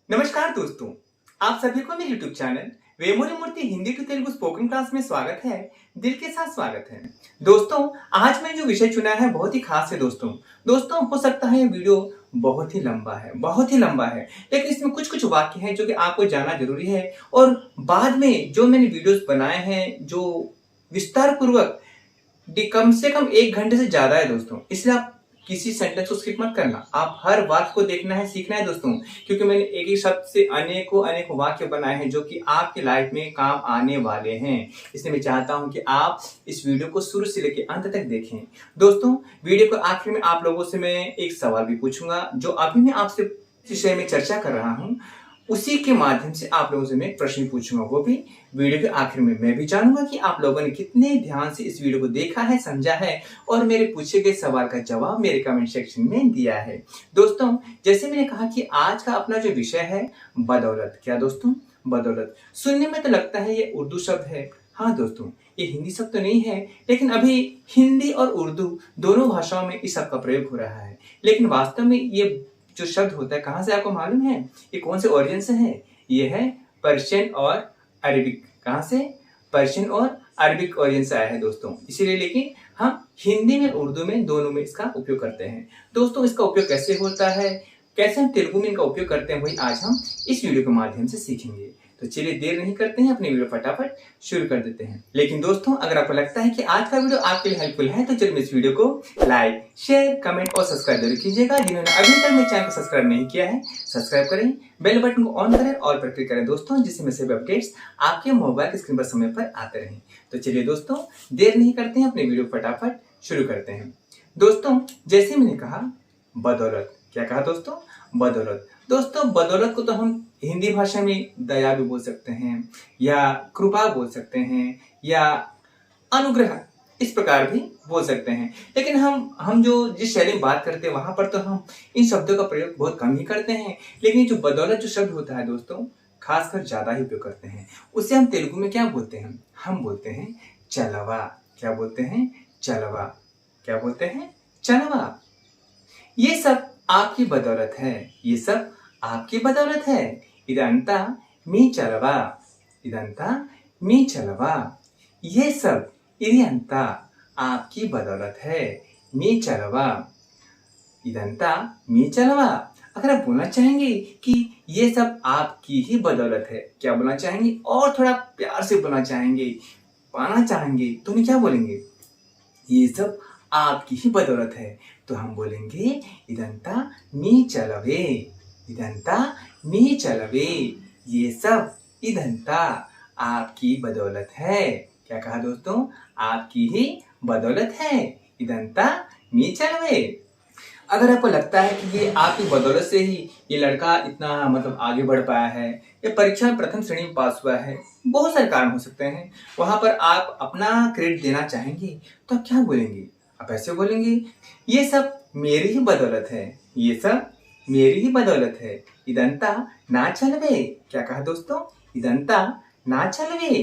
नमस्कार दोस्तों, आप सभी को मेरे YouTube channel Vemuri Murthy Hindi to Telugu spoken class में स्वागत है। दिल के साथ स्वागत है। दोस्तों, आज मैंने जो विषय चुना है बहुत ही खास है दोस्तों। हो सकता है ये वीडियो बहुत ही लंबा है, लेकिन इसमें कुछ वाक्य हैं जो कि आपको जानना जरूरी है और बाद में जो मैंने वीडियोस बनाए हैं जो विस्तार पूर्वक कम से कम 1 घंटे से ज्यादा है दोस्तों, इसलिए आप किसी सेंटेंस को स्किप मत करना। आप हर वाक्य को देखना है, सीखना है दोस्तों, क्योंकि मैंने एक ही शब्द से अनेकों वाक्य बनाए हैं जो कि आपकी लाइफ में काम आने वाले हैं। इसलिए मैं चाहता हूं कि आप इस वीडियो को शुरू से लेकर अंत तक देखें। दोस्तों, वीडियो को आखिर में आप लोगों से मैं एक सवाल भी पूछूंगा। जो अभी मैं आपसे विषय में चर्चा कर रहा हूं उसी के माध्यम से आप लोगों से मैं एक प्रश्न पूछूंगा, वो भी वीडियो के आखिर में। मैं भी जानूंगा कि आप लोगों ने कितने ध्यान से इस वीडियो को देखा है, समझा है और मेरे पूछे गए सवाल का जवाब मेरे कमेंट सेक्शन में दिया है। दोस्तों, जैसे मैंने कहा कि आज का अपना जो विषय है बदौलत। क्या दोस्तों? बदौलत। सुनने में तो लगता है ये उर्दू शब्द है। हाँ दोस्तों, ये हिंदी शब्द तो नहीं है, लेकिन अभी हिंदी और उर्दू दोनों भाषाओं में इस शब्द का प्रयोग हो रहा है। लेकिन वास्तव में ये जो शब्द होता है कहां से आपको मालूम है? ये कौन से ओरिजिन से है? ये है पर्शियन और अरबिक। कहां से? पर्शियन और अरबिक ओरिजिन से आया है दोस्तों। इसीलिए लेकिन हम हिंदी में उर्दू में दोनों में इसका उपयोग करते हैं। दोस्तों, इसका उपयोग कैसे होता है, कैसे हम तेलुगु में इनका उपयोग करते हैं, वही आज हम इस वीडियो के माध्यम से सीखेंगे। तो चलिए देर नहीं करते हैं, अपनी वीडियो फटाफट शुरू कर देते हैं। लेकिन दोस्तों, अगर आपको लगता है कि आज का वीडियो आपके लिए हेल्पफुल है तो चलिए इस वीडियो को लाइक, शेयर, कमेंट और सब्सक्राइब जरूर कीजिएगा। जिन्होंने अभी तक मेरे चैनल को सब्सक्राइब नहीं किया है, सब्सक्राइब करें, बेल बटन को ऑन करें, ऑल पर क्लिक करें दोस्तों, जिससे मेरे सभी अपडेट्स आपके मोबाइल की स्क्रीन पर समय पर आते रहें। तो चलिए दोस्तों, देर नहीं करते हैं, अपनी वीडियो फटाफट शुरू करते हैं। दोस्तों, जैसे मैंने कहा बदौलत। क्या कहा दोस्तों? बदौलत। दोस्तों, बदौलत को तो हम हिंदी भाषा में दया भी बोल सकते हैं या कृपा बोल सकते हैं या अनुग्रह, इस प्रकार भी बोल सकते हैं। लेकिन हम जो जिस शैली में बात करते हैं वहां पर तो हम इन शब्दों का प्रयोग बहुत कम ही करते हैं। लेकिन ये जो बदौलत जो शब्द होता है दोस्तों, खासकर ज्यादा ही उपयोग करते हैं। उसे हम तेलुगु में क्या बोलते हैं? हम बोलते हैं चलवा। क्या बोलते हैं? चलवा। क्या बोलते हैं? चलवा। ये सब आपकी बदौलत है। ये सब आपकी बदौलत है। इదంతా మీ చలవ। इదంతా మీ చలవ। ये सब ఇది అంతా आपकी बदौलत है। మీ చలవ। इదంతా మీ చలవ। अगर आप बोलना चाहेंगे कि ये सब आपकी ही बदौलत है, क्या बोलना चाहेंगे? और थोड़ा प्यार से बोलना चाहेंगे, पाना चाहेंगे, तो उन्हें क्या बोलेंगे? ये सब आपकी ही बदौलत है, तो हम बोलेंगे इదంతా మీ చలవే। इదంతా మీ చలవే। ये सब इదంతా आपकी बदौलत है। क्या कहा दोस्तों? आपकी ही बदौलत है। इదంతా మీ చలవే। अगर आपको लगता है कि ये आपकी बदौलत से ही ये लड़का इतना आगे बढ़ पाया है, या परीक्षा में प्रथम श्रेणी में पास हुआ है, बहुत सारे कारण हो सकते हैं, वहां पर आप अपना क्रेडिट देना चाहेंगे, तो आप क्या बोलेंगे? आप ऐसे बोलेंगे, ये सब मेरी ही बदौलत है। ये सब मेरी ही बदौलत है। इదంతా నా చలవే। क्या कहा दोस्तों? इదంతా నా చలవే।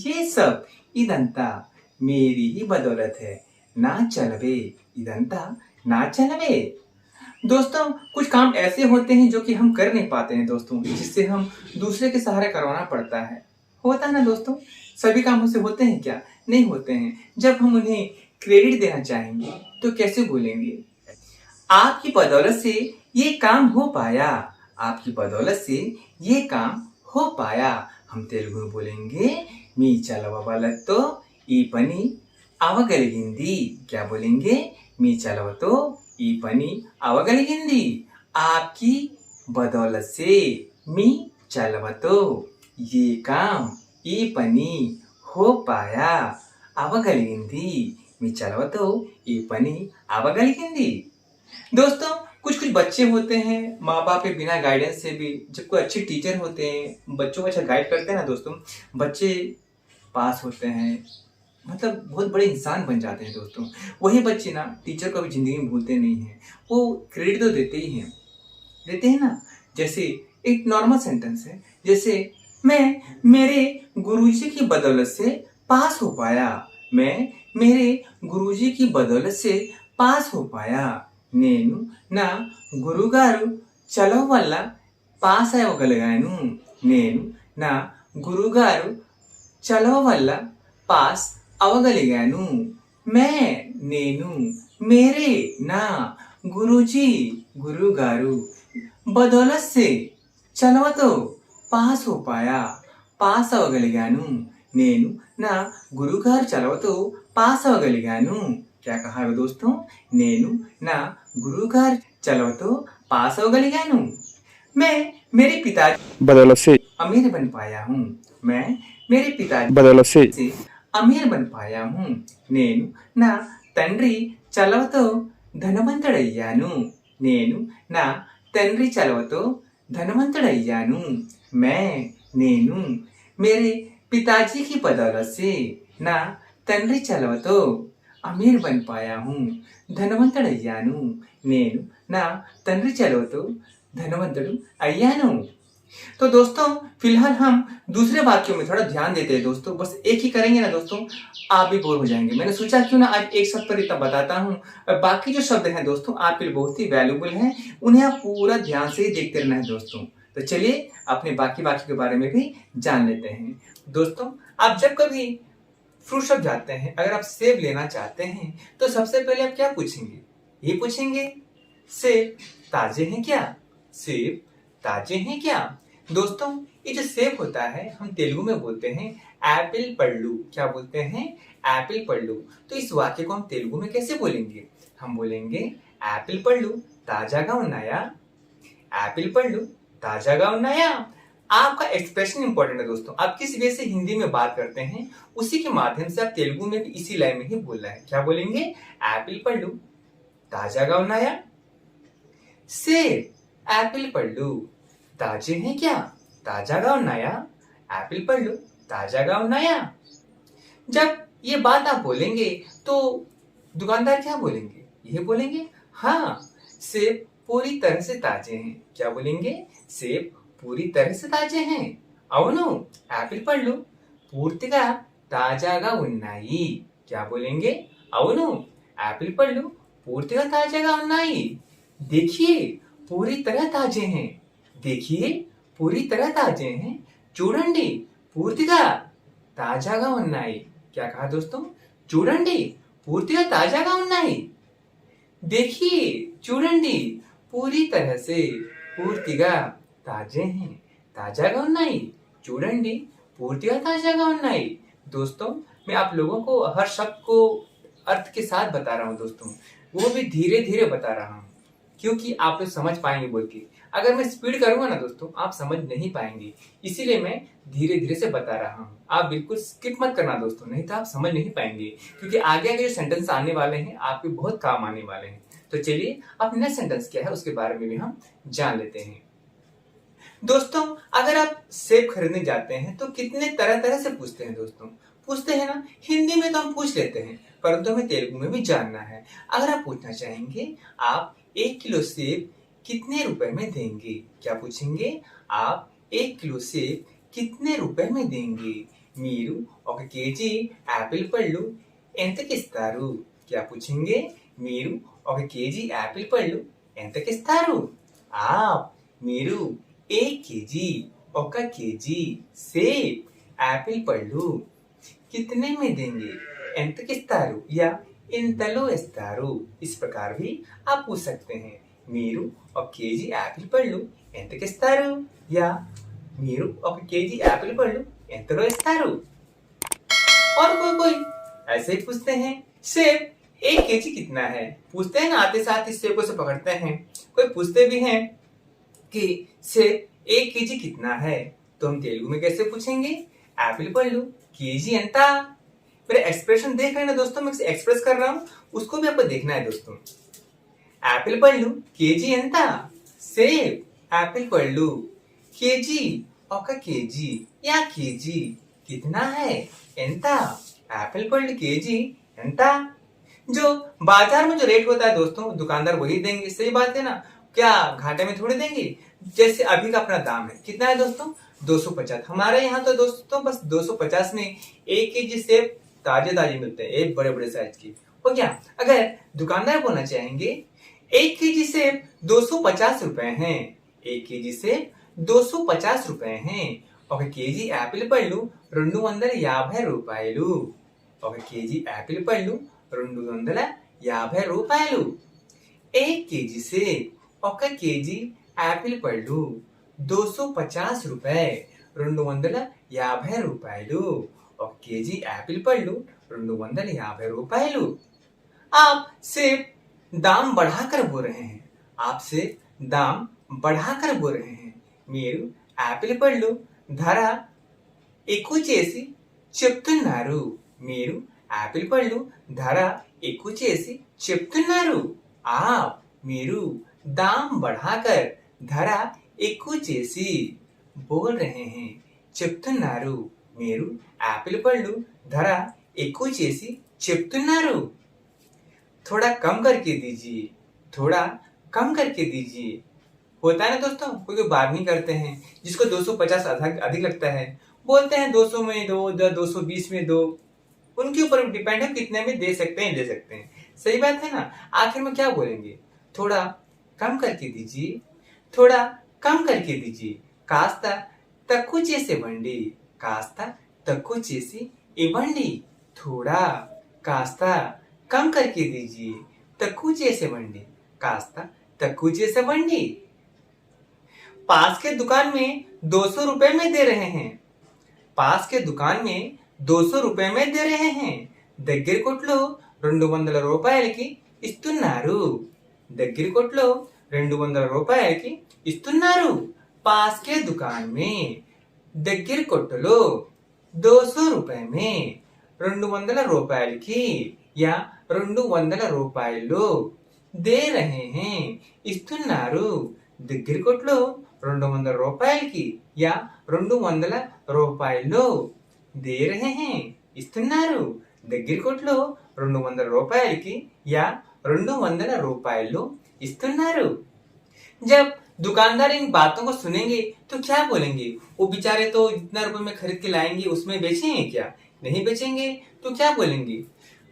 ये सब इదంతా मेरी ही बदौलत है। ना चलवे। इదంతా ना चलवे। दोस्तों, कुछ काम ऐसे होते हैं जो कि हम कर नहीं पाते हैं दोस्तों, जिससे हम दूसरे के सहारे करवाना पड़ता है। होता है ना दोस्तों? सभी काम हमसे होते हैं क्या? नहीं होते हैं। जब हम उन्हें क्रेडिट देना चाहेंगे तो कैसे बोलेंगे? आपकी बदौलत से ये काम हो पाया। आपकी बदौलत से ये काम हो पाया। हम तेलुगु में बोलेंगे మీ చలవ వల్లతో ఈ పని అవగలిగింది। क्या बोलेंगे? మీ చలవతో ఈ పని అవగలిగింది। आपकी बदौलत से మీ చలవతో ये काम ఈ పని हो पाया అవగలిగింది। మీ చలవతో ఈ పని అవగలిగింది। दोस्तों, कुछ बच्चे होते हैं माँ बाप के बिना गाइडेंस से भी, जब कोई अच्छे टीचर होते हैं, बच्चों को अच्छा गाइड करते हैं ना दोस्तों, बच्चे पास होते हैं, बहुत बड़े इंसान बन जाते हैं दोस्तों। वही बच्चे ना टीचर को भी जिंदगी में भूलते नहीं हैं। वो क्रेडिट तो देते ही हैं, देते हैं ना। जैसे एक नॉर्मल सेंटेंस है, जैसे मैं मेरे गुरुजी की बदौलत से पास हो पाया। मैं मेरे गुरुजी की बदौलत से पास हो पाया। నేను నా గురుగారు చలవ వల్ల పాస్ అవ్వగలిగాను. నేను నా గురువుగారు చలవ వల్ల పాస్ అవ్వగలిగాను. మే నేను, మేరే నా, గురూజీ గురువుగారు, బదౌలత్ సే చలవతో పాస్ హో పాయా పాస్ అవ్వగలిగాను. నేను నా గురువుగారు చలవతో పాస్ అవ్వగలిగాను. क्या कहा है दोस्तों? నేను నా గురువుగారి చలవతో పాస్ అవ్వగలిగాను. मैं मेरे पिताजी बदौलत से अमीर बन पाया हूँ. मैं मेरे पिताजी बदौलत से से అమీర్ బన్ పాయా హూ. నేను నా తండ్రి చలవతో ధనవంతుడయ్యాను. నేను నా తండ్రి చలవతో ధనవంతుడయ్యాను. మే నేను, మేరే పితాజీ కి బదౌలత్ సే నా తండ్రి చలవతో అమీర్ బన్ పాయా హూ. ధనవంతుడయ్యాను. నేను నా తండ్రి చలవతో धनवंतड़ू अय्यानु. तो दोस्तों फिलहाल हम दूसरे वाक्यों में थोड़ा ध्यान देते हैं दोस्तों. बस एक ही करेंगे ना दोस्तों, आप भी बोर हो जाएंगे. मैंने सोचा क्यों ना आज एक शब्द पर इतना बताता हूँ. बाकी जो शब्द हैं दोस्तों आपके लिए बहुत ही वैल्यूबल हैं, उन्हें आप पूरा ध्यान से ही देखते रहना है दोस्तों. तो चलिए अपने बाकी वाक्यों के बारे में भी जान लेते हैं. दोस्तों आप जब कभी फ्रूट शॉप जाते हैं, अगर आप सेब लेना चाहते हैं तो सबसे पहले आप क्या पूछेंगे? ये पूछेंगे सेब ताजे हैं क्या? सेब ताजे हैं क्या? दोस्तों ये जो सेब होता है हम तेलुगु में बोलते हैं एप्पल पल्लू. क्या बोलते हैं? एप्पल पल्लू. तो इस वाक्य को हम तेलुगु में कैसे बोलेंगे? हम बोलेंगे एप्पल पल्लू ताजागा उन्नाया. एप्पल पल्लू ताजागा उन्नाया. आपका एक्सप्रेशन इंपॉर्टेंट है दोस्तों. आप किस वे से हिंदी में बात करते हैं उसी के माध्यम से आप तेलुगु में भी इसी लाइन में ही बोलना है. क्या बोलेंगे? एप्पल पल्लू ताजागा उन्नाया. सेब एप्पल पल्लू ताजे हैं क्या? ताजागा उन्नाया. एप्पल पल्लू ताजागा उन्नाया. जब ये बात आप बोलेंगे तो दुकानदार क्या बोलेंगे? ये बोलेंगे हाँ सेब पूरी तरह से ताजे हैं. क्या बोलेंगे? सेब पूरी तरह से ताजे हैं. అవును యాపిల్ పళ్ళు పూర్తిగా తాజాగా ఉన్నాయి. क्या बोलेंगे? అవును యాపిల్ పళ్ళు పూర్తిగా తాజాగా ఉన్నాయి. देखिए पूरी तरह ताजे हैं. देखिए पूरी तरह ताजे हैं. చూడండి పూర్తిగా తాజాగా ఉన్నాయి. क्या कहा दोस्तों? చూడండి పూర్తిగా తాజాగా ఉన్నాయి. देखिए చూడండి पूरी तरह से పూర్తిగా ताजे हैं. తాజాగా ఉన్నాయి. చూడండి పూర్తిగా తాజాగా ఉన్నాయి. दोस्तों मैं आप लोगों को हर शब्द को अर्थ के साथ बता रहा हूँ दोस्तों, वो भी धीरे धीरे बता रहा हूँ क्योंकि आप लोग समझ पाएंगे बोल के. अगर मैं स्पीड करूंगा ना दोस्तों आप समझ नहीं पाएंगे, इसीलिए मैं धीरे धीरे से बता रहा हूँ. आप बिल्कुल स्किप मत करना दोस्तों, नहीं तो आप समझ नहीं पाएंगे क्योंकि आगे आगे जो सेंटेंस आने वाले हैं आपके बहुत काम आने वाले हैं. तो चलिए अब नेक्स्ट सेंटेंस क्या है उसके बारे में भी हम जान लेते हैं. दोस्तों अगर आप सेब खरीदने जाते हैं तो कितने तरह तरह से पूछते हैं दोस्तों. पूछते हैं ना, हिंदी में तो हम पूछ लेते हैं परंतु हमें तेलुगु में भी जानना है. अगर आप पूछना चाहेंगे आप 1 किलो सेब कितने रुपए में देंगे? क्या पूछेंगे? आप 1 किलो सेब कितने रुपए में देंगे? మీరు 1 కేజీ యాపిల్ పళ్ళు ఎంతకిస్తారు? क्या पूछेंगे? మీరు 1 కేజీ యాపిల్ పళ్ళు ఎంతకిస్తారు? आप మీరు 1 కేజీ 1 కేజీ सेब యాపిల్ పళ్ళు कितने में देंगे? ఎంతకిస్తారు या ఇంతలో ఇస్తారు. इस प्रकार भी आप पूछ सकते हैं. మీరు 1 కేజీ యాపిల్ పళ్ళు ఎంతకిస్తారు या మీరు 1 కేజీ యాపిల్ పళ్ళు ఎంతలో ఇస్తారు. और कोई ऐसे ही पूछते हैं सेब 1 केजी कितना है? पूछते हैं ना, आते साथ इस सेब को से पकड़ते हैं. कोई पूछते भी हैं कि सेब 1 केजी कितना है, तो हम तेलुगु में कैसे पूछेंगे? एप्पल पल्लू केजी एंता. मेरे एक्सप्रेशन देख रहे हैं ना दोस्तों, मैं एक्सप्रेस कर रहा हूँ उसको भी आपको देखना है दोस्तों. एप्पल पल्लू केजी एंता. सेब एप्पल पल्लू केजी 1 केजी या केजी कितना है एंता. एप्पल पल्लू केजी एंता. जो बाजार में जो रेट होता है दोस्तों दुकानदार वही देंगे. सही बात है ना, क्या घाटे में थोड़ी देंगे. जैसे अभी का अपना दाम है कितना है दोस्तों? 250. हमारे यहाँ तो दोस्तों बस 250 में 1 केजी सेब ताजे ताजे मिलते हैं, एक बड़े बड़े साइज की. हो गया. अगर दुकानदार बोलना चाहेंगे 1 केजी सेब 250 रुपए हैं, 1 కేజీ సేब 250 రూపాయలు. 1 కేజీ యాపిల్ పళ్ళు 250 రూపాయలు. 1 కేజీ యాపిల్ పళ్ళు 250 రూపాయలు. 1 కేజీ సేब 1 కేజీ యాపిల్ పళ్ళు 250 రూపాయలు. 250 రూపాయలు. 1 కేజీ యాపిల్ పళ్ళు 250 రూపాయలు. आप सिर्फ दाम बढ़ाकर बोल रहे हैं. आप सिर्फ दाम बढ़ाकर बोल रहे हैं. మీరు యాపిల్ పళ్ళు ధర ఎక్కువ చేసి చెప్తున్నారు. మీరు యాపిల్ పళ్ళు ధర ఎక్కువ చేసి చెప్తున్నారు. आप మీరు दाम बढ़ाकर ధర ఎక్కువ చేసి बोल रहे हैं చెప్తున్నారు. మీరు యాపిల్ పళ్ళు ధర ఎక్కువ చేసి చెప్తున్నారు. थोड़ा कम करके दीजिए. थोड़ा कम करके दीजिए. होता है ना दोस्तों, कोई बार्गेनिंग करते हैं, जिसको 250 अधिक लगता है, बोलते हैं 200 में दो, 220 में दो. उनके ऊपर डिपेंड है कितने में दे सकते हैं, दे सकते हैं. सही बात है ना. आखिर में क्या बोलेंगे? थोड़ा कम करके दीजिए. थोड़ा कम करके दीजिए. కాస్త తక్కువ చేసి ఇవ్వండి. కాస్త తక్కువ చేసి ఇవ్వండి. थोड़ा కాస్త कम करके दीजिए. तक्कू చేసి ఇవ్వండి. కాస్త తక్కువ చేసి ఇవ్వండి. पास के दुकान में 200 रुपए में दे रहे हैं. पास के दुकान में 200 रुपए में दे रहे हैं. దగ్గర కొట్లో 200 రూపాయలకి ఇస్తున్నారు. దగ్గర కొట్లో 200 రూపాయలకి ఇస్తున్నారు. पास के दुकान में దగ్గర కొట్టులో 200 रुपए में 200 రూపాయలకి या 200 రూపాయలు దే రహే हैं ఇస్తున్నారు. దగ్గర కొట్లో 200 రూపాయలకి యా 200 రూపాయలు దే రహే हैं ఇస్తున్నారు. దగ్గర కొట్లో 200 రూపాయలకి యా 200 రూపాయలు ఇస్తున్నారు. जब दुकानदार इन बातों को सुनेंगे तो क्या बोलेंगे? वो बेचारे तो इतना रुपए में खरीद के लाएंगे, उसमें बेचेंगे क्या? नहीं बेचेंगे तो क्या बोलेंगे?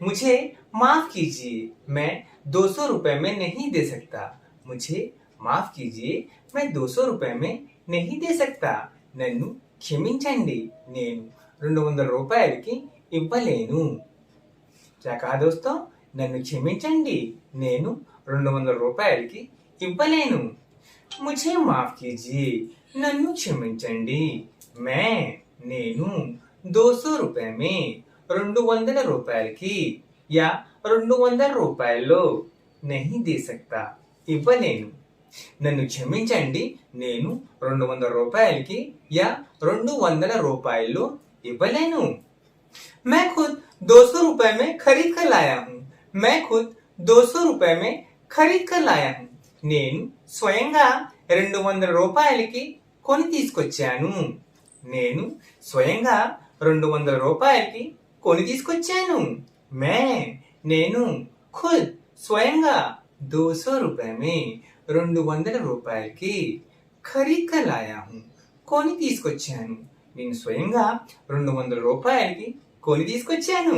मुझे माफ कीजिए, मैं 200 रुपए में नहीं दे सकता. मुझे माफ कीजिए, मैं 200 रुपए में नहीं दे सकता. నన్ను క్షమించండి, నేను 200 రూపాయలకి ఇవ్వలేను. क्या कहा दोस्तों? నన్ను క్షమించండి, నేను 200 రూపాయలకి ఇవ్వలేను. मुझे माफ कीजिए, నన్ను క్షమించండి, मैं నేను 200 रुपए में 200 రూపాయలకి या 200 రూపాయలు नहीं दे सकता ఇవ్వలేను. నన్ను క్షమించండి, నేను 200 రూపాయలకి या 200 రూపాయలు ఇవ్వలేను. मैं खुद 200 रुपए में खरीद कर लाया हूँ. मैं खुद 200 रुपए में खरीद कर लाया हूँ. నేను స్వయంగా 200 రూపాయలకి కొని తీసుకొచ్చాను. నేను స్వయంగా 200 రూపాయలకి కొని తీసుకొచ్చాను. मैं నేను खुद స్వయంగా 200 रुपए में 200 రూపాయలకి ఖరీద్ कर लाया हूँ కొని తీసుకొచ్చాను. నేను స్వయంగా 200 రూపాయలకి కొని తీసుకొచ్చాను.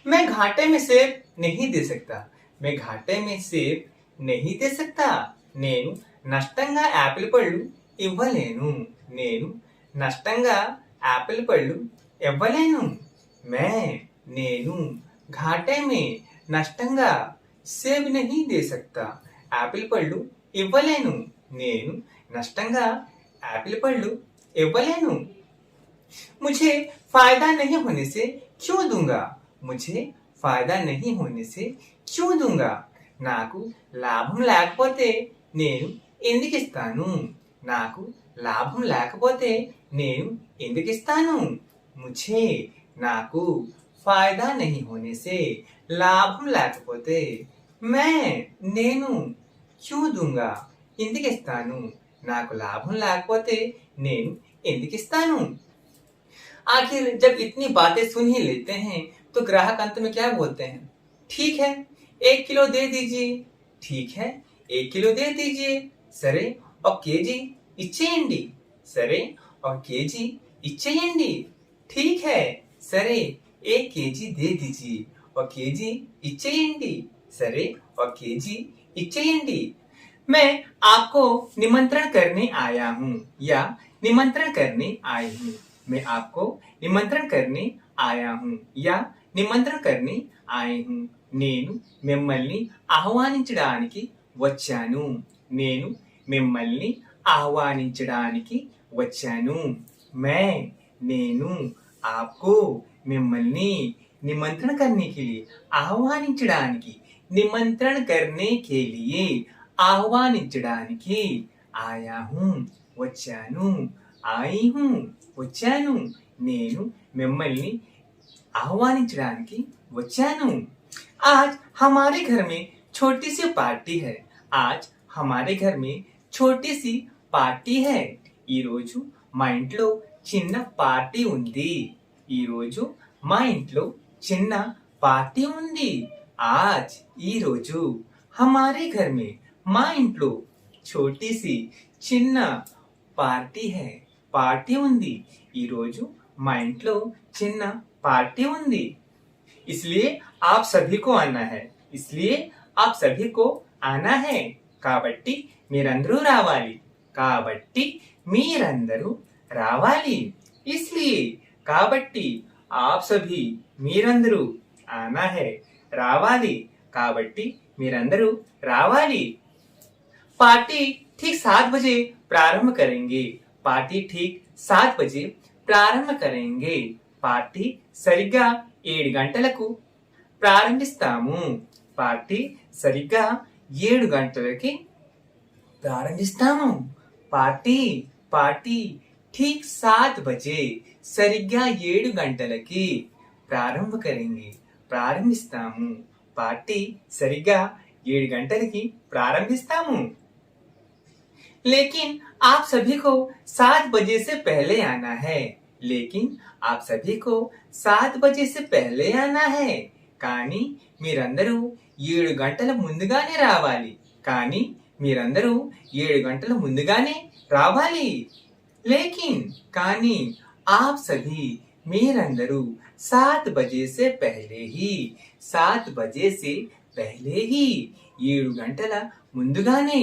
मैं घाटे में सेब नहीं दे सकता. मैं घाटे में सेब नहीं दे सकता. నేను నష్టంగా యాపిల్ పళ్ళు ఇవ్వలేను. నేను నష్టంగా యాపిల్ పళ్ళు ఇవ్వలేను. मैं నేను घाटे में నష్టంగా సేబ్ नहीं दे सकता. యాపిల్ పళ్ళు ఇవ్వలేను. నేను నష్టంగా యాపిల్ పళ్ళు ఇవ్వలేను. मुझे फायदा नहीं होने से क्यों दूंगा. मुझे फायदा नहीं होने से क्यों दूंगा. నాకు లాభం లేకపోతే నేను ఎందుకు ఇస్తాను. నాకు లాభం లేకపోతే నేను ఎందుకు ఇస్తాను. मुझे నాకు फायदा नहीं होने से లాభం లేకపోతే मैं నేను क्यों दूंगा ఎందుకు ఇస్తాను. నాకు లాభం లేకపోతే నేను ఎందుకు ఇస్తాను. आखिर जब इतनी बातें सुन ही लेते हैं तो ग्राहक अंत में क्या बोलते हैं? ठीक है, 1 किलो दे दीजिए. ठीक है, 1 किलो दे दीजिए. సరే, 1 కేజీ ఇచ్చేయండి. సరే, 1 కేజీ ఇచ్చేయండి. ठीक है, సరే, 1 కేజీ दे दीजिए. 1 కేజీ ఇచ్చేయండి. సరే, 1 కేజీ ఇచ్చేయండి. मैं आपको निमंत्रण करने आया हूँ या निमंत्रण करने आई हूँ। मैं आपको निमंत्रण करने आया हूँ या నిమంత్రణ करने आए हूँ। నేను మిమ్మల్ని ఆహ్వానించడానికి వచ్చాను। నేను మిమ్మల్ని ఆహ్వానించడానికి వచ్చాను। मैं నేను आपको మిమ్మల్ని निमंत्रण करने के लिए ఆహ్వానించడానికి निमंत्रण करने के लिए ఆహ్వానించడానికి ఆయా హూ వచ్చాను। आई हूँ వచ్చాను। నేను మిమ్మల్ని ఆహ్వానించడానికి వచ్చాను। आज हमारे घर में छोटी सी पार्टी है। आज हमारे घर में छोटी सी పార్టీ है। ఈరోజు మా ఇంట్లో చిన్న పార్టీ ఉంది। ఈరోజు మా ఇంట్లో చిన్న పార్టీ ఉంది। आज ఈరోజు हमारे घर में మా ఇంట్లో छोटी सी చిన్న పార్టీ है పార్టీ ఉంది। ఈరోజు మా ఇంట్లో చిన్న पार्टी ఉంది। इसलिए आप सभी को आना है। इसलिए आप सभी को आना है। కాబట్టి మీరందరూ రావాలి। కాబట్టి మీరందరూ రావాలి। इसलिए కాబట్టి आप सभी మీరందరూ आना है రావాలి। కాబట్టి మీరందరూ రావాలి। पार्टी ठीक 7 बजे प्रारंभ करेंगे। पार्टी ठीक 7 बजे प्रारंभ करेंगे। పార్టీ సరిగ్గా 7 గంటలకు ప్రారంభిస్తాము। పార్టీ సరిగ్గా 7 గంటలకి ప్రారంభిస్తాము। పార్టీ పార్టీ ठीक 7 बजे సరిగ్గా 7 గంటలకి ప్రారంభ करेंगे ప్రారంభిస్తాము। పార్టీ సరిగ్గా 7 గంటలకి ప్రారంభిస్తాము। लेकिन आप सभी को 7 बजे से पहले आना है। लेकिन आप सभी को 7 बजे से पहले आना है। కానీ మీరందరూ 7 గంటల ముందుగానే రావాలి। కానీ మీరందరూ 7 గంటల ముందుగానే రావాలి। लेकिन కానీ आप सभी మీరందరూ 7 बजे से पहले ही 7 बजे से पहले ही 7 గంటల ముందుగానే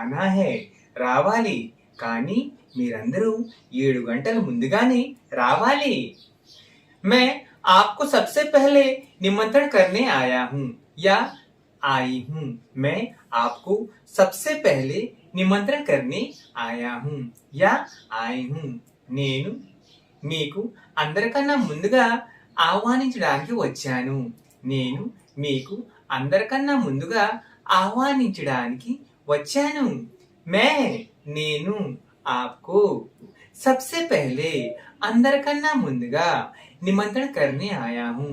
आना है రావాలి। కానీ మీరందరూ 7 గంటల ముందుగానే రావాలి। मैं आपको सबसे पहले निमंत्रण करने आया हूँ या आई हूँ। मैं आपको सबसे पहले निमंत्रण करने आया हूँ या आई हूँ। నేను మీకు అందరికన్నా ముందుగా ఆహ్వానించడానికి వచ్చాను। నేను మీకు అందరికన్నా ముందుగా ఆహ్వానించడానికి వచ్చాను। मैं నేను आपको सबसे पहले అందరికన్నా ముందుగా నిమంత్రణ करने आया हूँ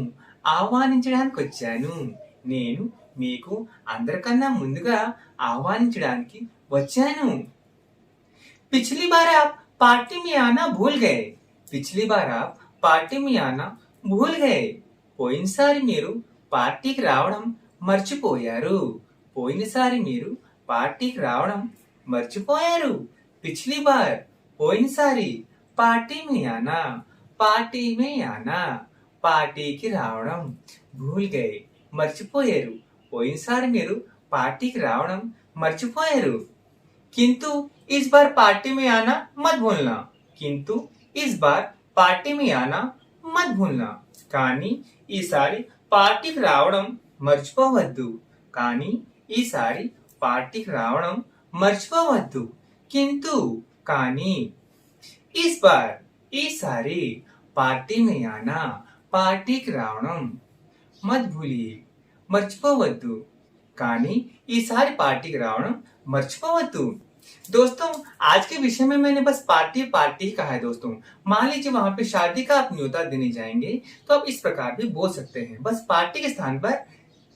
ఆహ్వానించడానికి వచ్చాను। నేను మీకు అందరికన్నా ముందుగా ఆహ్వానించడానికి వచ్చాను। पिछली बार आप पार्टी में आना भूल गए। पिछली बार आप पार्टी में आना भूल गए। పోయినసారి మీరు పార్టీకి రావడం మర్చిపోయారు। పోయినసారి మీరు పార్టీకి రావడం మర్చిపోయారు। पिछली बार పోయినసారి పార్టీ में आना పార్టీ में आना పార్టీకి రావడం భూల్ గए మర్చిపోయారు। పోయినసారి మీరు పార్టీకి రావడం మర్చిపోయారు। किंतु इस बार पार्टी में आना मत भूलना। किंतु इस बार पार्टी में आना मत भूलना। కానీ ఈసారి పార్టీకి రావడం మర్చిపోవద్దు। కానీ ఈసారి పార్టీకి రావడం మర్చిపోవద్దు। किंतु కానీ इस बार ఈసారి పార్టీ में आना పార్టీకి రావడం मत भूलिए మర్చిపోవద్దు। కానీ ఈసారి పార్టీకి రావడం మర్చిపోవద్దు। दोस्तों आज के विषय में मैंने बस पार्टी पार्टी ही कहा है। दोस्तों मान लीजिए वहां पे शादी का आप न्योता देने जाएंगे तो आप इस प्रकार भी बोल सकते हैं। बस पार्टी के स्थान पर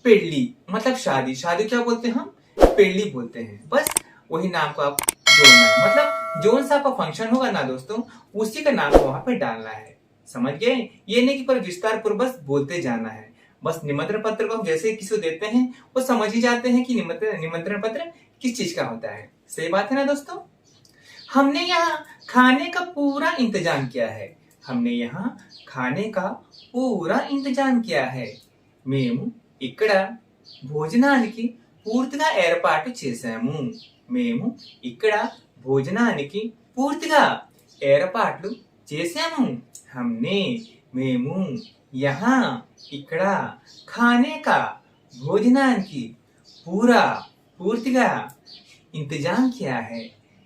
पेड़ली मतलब शादी। शादी क्या बोलते हैं हम? पेड़ली बोलते हैं। बस वही नाम को आप जोड़ना है। मतलब जोन सा आपका फंक्शन होगा ना दोस्तों उसी का नाम को वहां पे डालना है। समझ गए? ये नहीं कि पर विस्तार पूर्वक बस बोलते जाना है। बस निमंत्रण पत्र को जैसे किसी को देते हैं वो समझ ही जाते हैं कि निमंत्रण पत्र किस चीज का होता है। सही बात है ना दोस्तों? हमने यहाँ खाने का पूरा इंतजाम किया है। हमने यहाँ खाने का पूरा इंतजाम किया है। మేము ఇక్కడ భోజనానికి పూర్తిగా ఏర్పాటు చేశాము. మేము ఇక్కడ భోజనానికి పూర్తిగా ఏర్పాట్లు చేశాము. हमने మేము यहाँ ఇక్కడ खाने का భోజనానికి పూరా పూర్తిగా ఇంతజాం కియా హై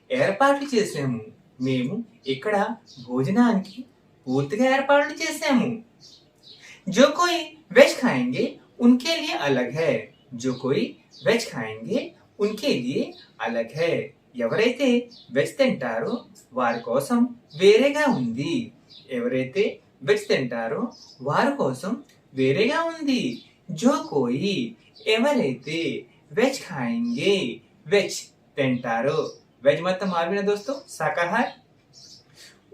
ఏర్పాట్లు చేశాము. మేము ఇక్కడ భోజనానికి పూర్తిగా ఏర్పాట్లు చేశాము. जो कोई वेज खाएंगे उनके लिए अलग है. जो कोई वेज खाएंगे उनके लिए अलग है. ఎవరైతే వెజ్ తింటారో వారి కోసం వేరేగా ఉంది. ఎవరైతే వెజ్ తింటారో వారి కోసం వేరేగా ఉంది. जो कोई ఎవరైతే వెజ్ खाएंगे వెజ్ తింటారో వెజ్ मतलब मालूम है दोस्तों शाकाहार.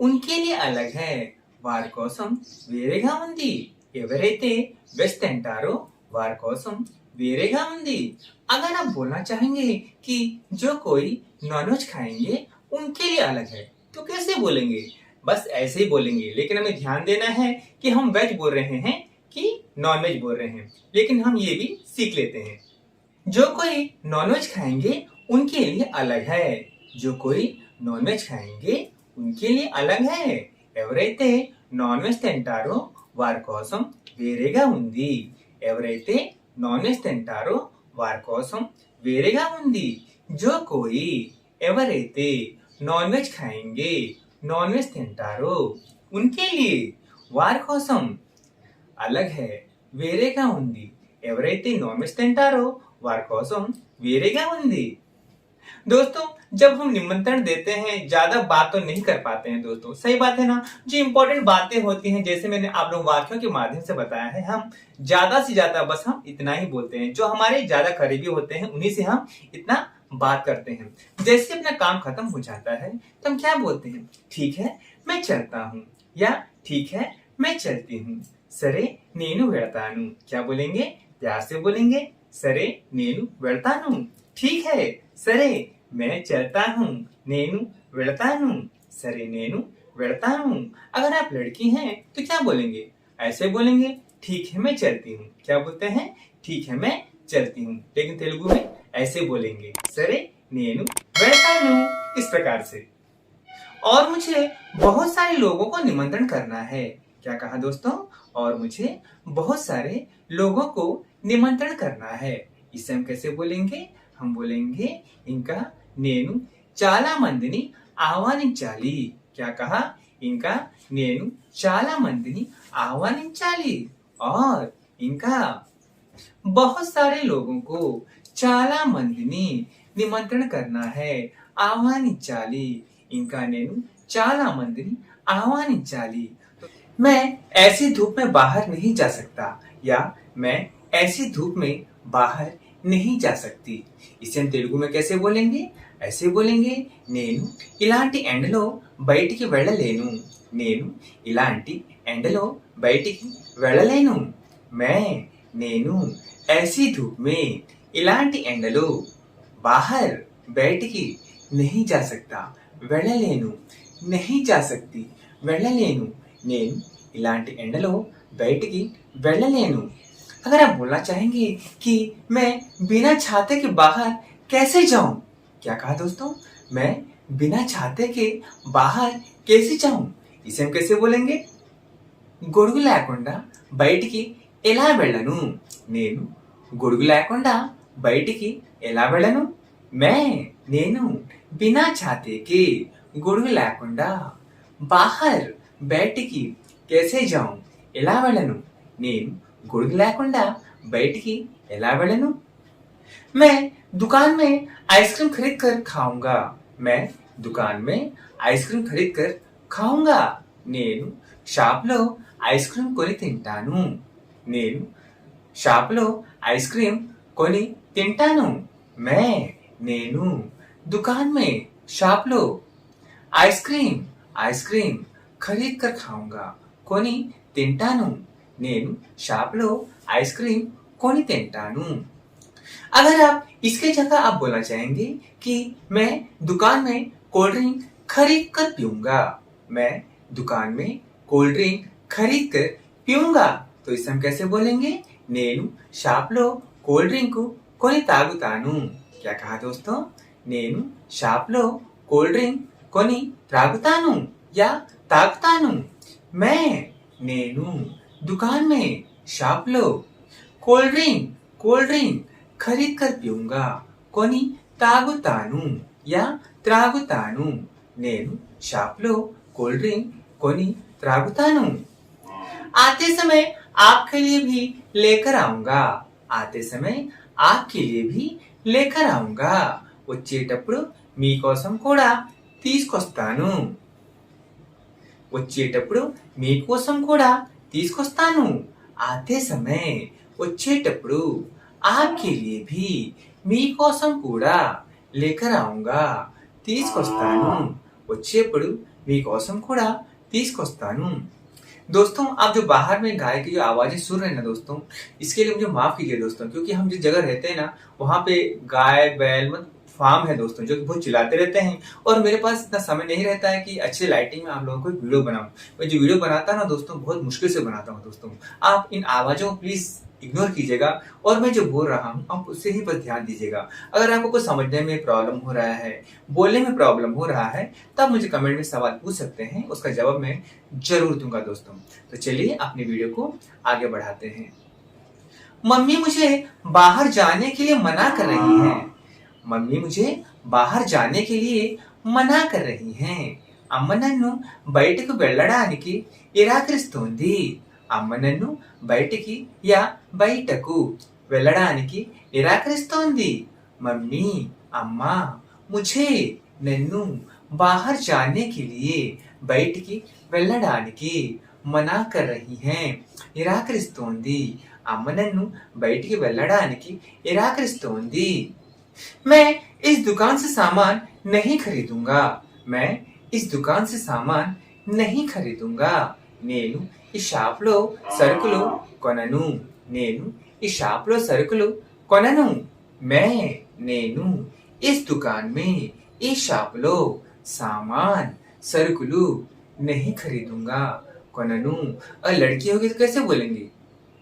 उनके लिए अलग है వారి కోసం వేరేగా ఉంది. ఎవరైతే వెజ్ తింటారో వారి కోసం వేరేగా ఉంది. अगर आप बोलना चाहेंगे कि जो कोई नॉनवेज खाएंगे उनके लिए अलग है तो कैसे बोलेंगे? बस ऐसे ही बोलेंगे, लेकिन हमें ध्यान देना है कि हम वेज बोल रहे हैं कि नॉनवेज बोल रहे हैं. लेकिन हम ये भी सीख लेते हैं. जो कोई नॉनवेज खाएंगे उनके लिए अलग है. जो कोई नॉनवेज खाएंगे उनके लिए अलग है. ఎవరైతే నాన్వెజ్ తింటారో వారి కోసం వేరేగా ఉంది. ఎవరైతే నాన్వెజ్ తింటారో వారి కోసం వేరేగా ఉంది. जो कोई ఎవరైతే నాన్వెజ్ खाएंगे నాన్వెజ్ తింటారో उनके लिए వారి కోసం अलग है వేరేగా ఉంది. ఎవరైతే నాన్వెజ్ తింటారో వారి కోసం వేరేగా ఉంది. दोस्तों जब हम निमंत्रण देते हैं ज्यादा बात तो नहीं कर पाते हैं दोस्तों, सही बात है ना. जो इम्पोर्टेंट बातें होती हैं जैसे मैंने आप लोग वाक्यों के माध्यम से बताया है, हम ज्यादा से ज्यादा बस हम इतना ही बोलते हैं. जो हमारे ज्यादा करीबी होते हैं उन्हीं से हम इतना बात करते हैं. जैसे अपना काम खत्म हो जाता है तो हम क्या बोलते हैं? ठीक है मैं चलता हूँ या ठीक है मैं चलती हूँ. सरे नेनु वेड़तानु. क्या बोलेंगे? प्यार से बोलेंगे सरे नेनु वेड़तानु. ठीक है सरे मैं चलता हूँ. नेनु वेड़तानु. सरे नेनु वेड़तानु. अगर आप लड़की हैं तो क्या बोलेंगे? ऐसे बोलेंगे ठीक है मैं चलती हूँ. क्या बोलते हैं? ठीक है मैं चलती हूँ. लेकिन तेलुगु में ऐसे बोलेंगे सरे नेनु वेड़तानु. इस प्रकार से. और मुझे बहुत सारे लोगों को निमंत्रण करना है. क्या कहा दोस्तों? और मुझे बहुत सारे लोगों को निमंत्रण करना है. इसे हम कैसे बोलेंगे? हम बोलेंगे इनका నేను చాలా మందిని ఆహ్వానించాలి. क्या कहा? इनका నేను చాలా మందిని ఆహ్వానించాలి. और इनका बहुत सारे लोगों को చాలా మందిని निमंत्रण करना है. ఆహ్వానించాలి. इनका నేను చాలా మందిని ఆహ్వానించాలి. मैं ऐसी धूप में बाहर नहीं जा सकता या मैं ऐसी धूप में बाहर नहीं जा सकती. इसे हम तेलुगु में कैसे बोलेंगे? ऐसे बोलेंगे నేను ఇలాంటి ఎండలో బయటికి వెళ్ళలేను. నేను ఇలాంటి ఎండలో బయటికి వెళ్ళలేను. मैं నేను ऐसी धूप में ఇలాంటి ఎండలో बाहर బయటికి नहीं जा सकता. వెళ్ళలేను. नहीं जा सकती. వెళ్ళలేను. నేను ఇలాంటి ఎండలో బయటికి వెళ్ళలేను. अगर आप बोलना चाहेंगे कि मैं बिना छाते के बाहर कैसे जाऊं? क्या कहा दोस्तों? मैं बिना छाते के बाहर कैसे जाऊं? इसे हम कैसे बोलेंगे? గొడుగు లేకుండా బయటికి ఎలా వెళ్ళను? నేను గొడుగు లేకుండా బయటికి ఎలా వెళ్ళను? నేను బినా ఛాతే కే గొడుగు లేకుండా బాహర్ బయటికి कैसे जाऊं ఎలా వెళ్ళను? నేను గొడుగు లేకుండా బయటికి ఎలా వెళ్ళను? मैं दुकान में आइसक्रीम खरीद कर खाऊंगा. मैं दुकान में आइसक्रीम खरीद कर खाऊंगा. నేను షాప్లో ఐస్ క్రీమ్ కొని తింటాను. నేను షాప్లో ఐస్ క్రీమ్ కొని తింటాను. నేను दुकान में షాప్లో ఐస్ క్రీమ్ ఖరీద్ కర్ ఖాऊंगा. కొని తింటాను. నేను షాప్లో ఐస్ క్రీమ్ కొని తింటాను. अगर आप इसके जगह आप बोलना चाहेंगे कि मैं दुकान में कोल्ड ड्रिंक खरीद कर पीऊंगा. मैं दुकान में कोल्ड ड्रिंक खरीद कर पीऊंगा. तो इसे हम कैसे बोलेंगे? నేను షాప్లో కోల్డ్ డ్రింక్ కొని తాగుతాను। क्या कहा दोस्तों? నేను షాప్లో కూల్ డ్రింక్ కొని త్రాగుతాను या తాగుతాను। मैं నేను दुकान में షాప్లో కూల్ డ్రింక్ खरीद कर पीऊंगा కొని తాగుతాను या త్రాగుతాను। నేను షాప్లో కూల్ డ్రింక్ కొని త్రాగుతాను। आते समय आपके लिए भी लेकर आऊंगा। आते समय आपके लिए भी लेकर आऊंगा। వచ్చేటప్పుడు మీకోసం కూడా తీసుకొస్తాను। వచ్చేటప్పుడు మీకోసం కూడా తీసుకొస్తాను। आते समय వచ్చేటప్పుడు आपके लिए भी మీకోసం కూడా लेकर आऊंगा తీసుకొస్తాను। వచ్చేప్పుడు మీకోసం కూడా తీసుకొస్తాను। दोस्तों आप जो बाहर में गाय की जो आवाजें सुन रहे हैं ना दोस्तों, इसके लिए मुझे माफ कीजिए दोस्तों, क्योंकि हम जिस जगह रहते हैं ना वहाँ पे गाय बैल मतलब फार्म है दोस्तों जो कि बहुत चिल्लाते रहते हैं और मेरे पास इतना समय नहीं रहता है कि अच्छे लाइटिंग में आप लोगों को वीडियो बनाऊं। मैं जो वीडियो बनाता हूं ना दोस्तों बहुत मुश्किल से बनाता हूं दोस्तों। आप इन आवाजों को प्लीज इग्नोर कीजिएगा और मैं जो बोल रहा हूं आप उससे ही बस ध्यान दीजिएगा। अगर आपको कुछ समझने में प्रॉब्लम हो रहा है, बोलने में प्रॉब्लम हो रहा है, तब मुझे कमेंट में सवाल पूछ सकते हैं, उसका जवाब मैं जरूर दूंगा दोस्तों। तो चलिए अपनी वीडियो को आगे बढ़ाते हैं। मम्मी मुझे बाहर जाने के लिए मना कर रही हैं। मम्मी मुझे बाहर जाने के लिए मना कर रही हैं। అమ్మ నన్ను బయటకు వెళ్ళడానికి నిరాకరిస్తోంది। అమ్మ నన్ను బయటికి या బయటకు వెళ్ళడానికి నిరాకరిస్తోంది। मम्मी అమ్మా मुझे నన్ను बाहर जाने के लिए బయటికి వెళ్ళడానికి मना कर रही हैं నిరాకరిస్తోంది। అమ్మ నన్ను బయటికి వెళ్ళడానికి నిరాకరిస్తోంది। मैं इस दुकान से सामान नहीं खरीदूंगा। मैं इस दुकान से सामान नहीं खरीदूंगा। నేను ఈ షాప్లో సరుకులు కొనను। నేను ఈ షాప్లో సరుకులు కొనను। मैं నేను इस दुकान में ఈ షాప్లో सामान సరుకులు नहीं खरीदूंगा కొనను। और लड़की होगी तो कैसे बोलेंगे?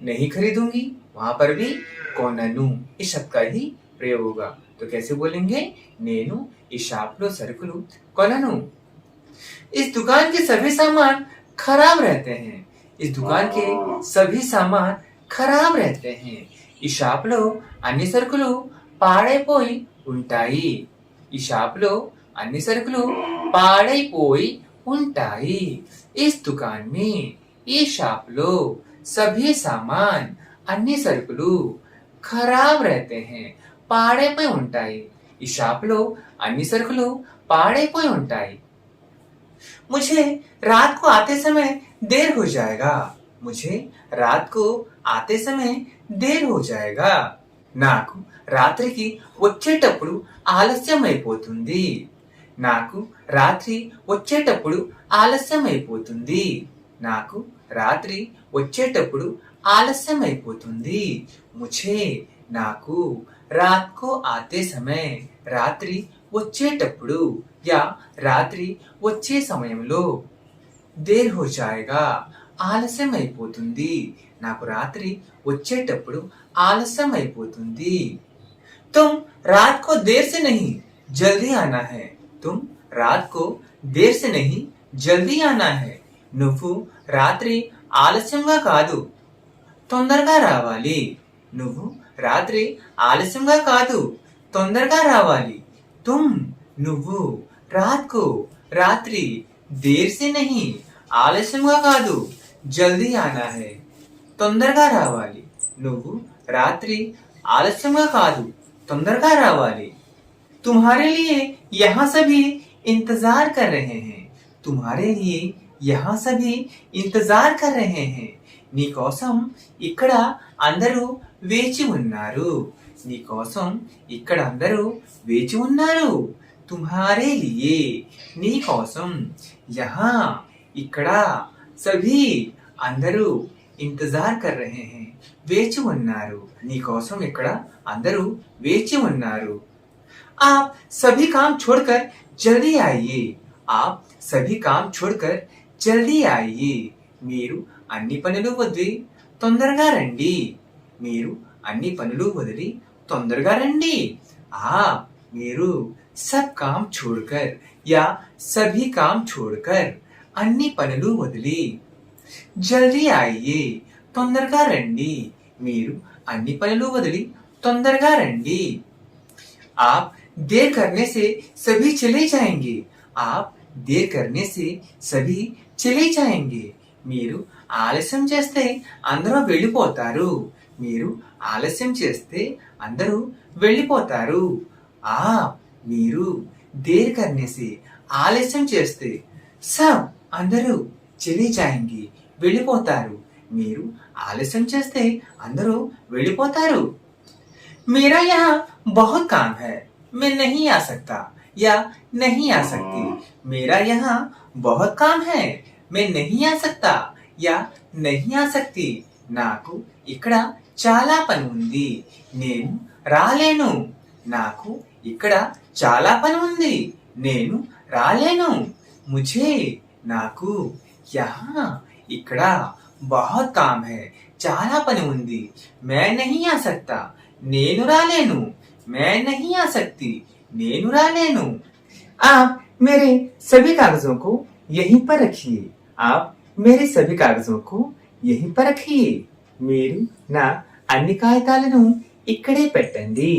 नहीं खरीदूंगी, वहां पर भी కొనను इस शब्द का ही प्रयोग होगा। तो कैसे बोलेंगे? నేను ఈ షాప్లో సరుకులు కొనను। इस दुकान के सभी सामान खराब रहते हैं। इस दुकान के सभी सामान खराब रहते हैं। ఈ షాప్లో అన్ని సరుకులు పాడైపోయి ఉంటాయి। ఈ షాప్లో అన్ని సరుకులు పాడైపోయి ఉంటాయి। इस दुकान में ఈ షాప్లో सभी सामान అన్ని సరుకులు खराब रहते हैं పాడైపోయి ఉంటాయి। ఈ షాప్లో అన్ని సరుకులు పాడైపోయి ఉంటాయి। मुझे रात को आते समय देर हो जाएगा। मुझे रात को आते समय देर हो जाएगा। నాకు రాత్రికి వచ్చేటప్పుడు ఆలస్యం అయిపోతుంది। నాకు రాత్రి వచ్చేటప్పుడు ఆలస్యం అయిపోతుంది। నాకు రాత్రి వచ్చేటప్పుడు ఆలస్యం అయిపోతుంది। मुझे నాకు रात को आते समय రాత్రి వచ్చేటప్పుడు या రాత్రి వచ్చే సమయంలో देर हो जाएगा ఆలస్యం అయిపోతుంది। నాకు రాత్రి వచ్చేటప్పుడు ఆలస్యం అయిపోతుంది। तुम रात को देर से नहीं जल्दी आना है। तुम रात को देर से नहीं जल्दी आना है। నువ్వు రాత్రి ఆలస్యంగా కాదు తొందరగా రావాలి। నువ్వు రాత్రి ఆలస్యంగా కాదు తొందరగా రావాలి। तुम నువ్వు रात को రాత్రి देर से नहीं ఆలస్యంగా కాదు जल्दी आना है తొందరగా రావాలి। నువ్వు రాత్రి ఆలస్యంగా కాదు తొందరగా రావాలి। तुम्हारे लिए यहाँ सभी इंतजार कर रहे हैं। तुम्हारे लिए यहाँ सभी इंतजार कर रहे हैं। నీ కోసం ఇక్కడ అందరూ వేచి ఉన్నారు। నీ కోసం ఇక్కడ అందరూ వేచి ఉన్నారు। तुम्हारे लिए నీ కోసం यहाँ ఇక్కడ सभी అందరూ इंतजार कर रहे हैं వేచి ఉన్నారు। నీ కోసం ఇక్కడ అందరూ వేచి ఉన్నారు। आप सभी काम छोड़कर जल्दी आइए। आप सभी काम छोड़कर जल्दी आइए। మీరు అన్ని పనులు వదిలి తొందరగా రండి। మీరు అన్ని పనులు వదిలి తొందరగా రండి आप మీరు सब काम छोड़कर या सभी काम छोड़कर అన్ని పనులు వదిలి జల్దీ ఆయియే తొందరగా రండి మీరు అన్ని పనులు వదిలి తొందరగా రండి आप देर करने से सभी चले जाएंगे आप देर करने से सभी चले जाएंगे మీరు ఆలస్యం చేస్తే అందరూ వెళ్ళిపోతారు మీరు ఆలస్యం చేస్తే అందరూ వెళ్ళిపోతారు ఆ మీరు దేర్ करने से ఆలస్యం చేస్తే సబ్ అందరూ చలి జాయింగి వెళ్ళిపోతారు మీరు ఆలస్యం చేస్తే అందరూ వెళ్ళిపోతారు मेरा यहाँ बहुत काम है मैं नहीं आ सकता या नहीं आ सकती मेरा यहाँ बहुत काम है मैं नहीं आ सकता या नहीं आ सकती నాకు ఇక్కడ చాలా పని ఉంది నేను రాలేను నాకు ఇక్కడ చాలా పని ఉంది నేను రాలేను मुझे నాకు यहाँ ఇక్కడ बहुत काम है చాలా పని ఉంది मैं नहीं आ सकता నేను రాలేను मैं नहीं आ सकती నేను రాలేను आप मेरे सभी कागजों को यहीं पर रखिए आप मेरे सभी कागजों को यहीं पर रखिए మీరు నా అన్ని కాగితాలను ఇక్కడే పెట్టండి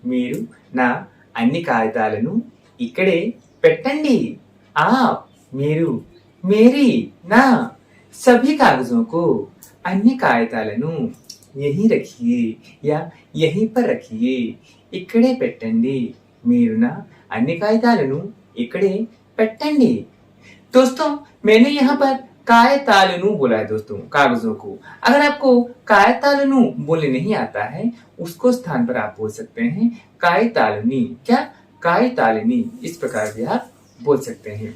మీరు నా అన్ని కాగితాలను ఇక్కడే పెట్టండి आप మీరు मेरी నా सभी कागजों को అన్ని కాగితాలను यहीं रखिए या यहीं पर रखिए ఇక్కడే పెట్టండి మీరు నా అన్ని కాగితాలను ఇక్కడే పెట్టండి दोस्तों मैंने यहाँ पर कायतालनु बोला है दोस्तों कागजों को अगर आपको कायतालनु बोलने नहीं आता है उसको स्थान पर आप बोल सकते हैं कायतालनी क्या कायतालनी इस प्रकार भी आप बोल सकते हैं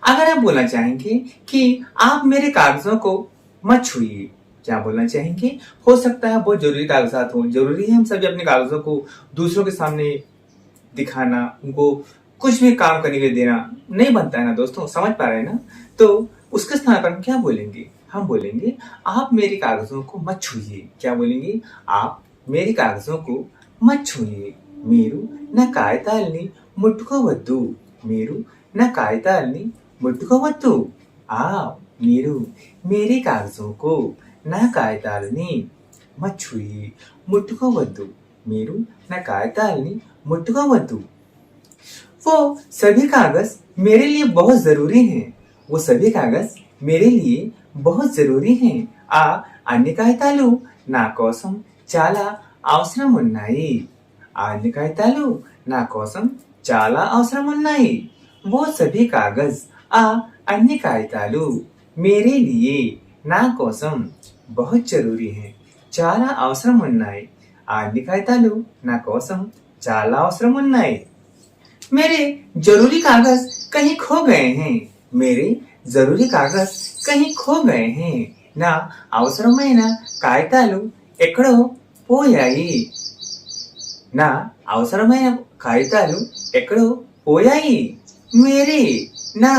अगर आप बोलना चाहेंगे कि आप मेरे कागजों को मत छुइए क्या बोलना चाहेंगे हो सकता है बहुत जरूरी कागजात हो जरूरी है हम सभी अपने कागजों को दूसरों के सामने दिखाना उनको कुछ भी काम करने के लिए देना नहीं बनता है ना दोस्तों समझ पा रहे हैं ना तो उसके स्थान पर हम क्या बोलेंगे हम बोलेंगे आप मेरे कागजों को मत छुइए क्या बोलेंगे आप मेरे कागजों को मत छुइए మీరు నా కాగితాల్ని ముట్టుకోవద్దు మీరు నా కాగితాల్ని ముట్టుకోవద్దు ఆ మీరు मेरे कागजों को నా కాగితాలని मत छुइए ముట్టుకోవద్దు మీరు నా కాగితాలని ముట్టుకోవద్దు वो सभी कागज मेरे लिए बहुत जरूरी हैं वो सभी कागज मेरे लिए बहुत जरूरी हैं ఆ అన్ని కాగితాలు నా కోసం చాలా అవసరం ఉన్నాయి ఆ అన్ని కాగితాలు నా కోసం చాలా అవసరం ఉన్నాయి वो सभी कागज ఆ అన్ని కాగితాలు मेरे लिए నా కోసం बहुत जरूरी हैं చాలా అవసరం ఉన్నాయి ఆ అన్ని కాగితాలు నా కోసం చాలా అవసరం ఉన్నాయి मेरे जरूरी कागज कहीं खो गए हैं मेरे जरूरी कागज कहीं खो गए हैं నా అవసరమైన కాగితాలు ఎక్కడో పోయాయి నా అవసరమైన కాగితాలు ఎక్కడో పోయాయి मेरे నా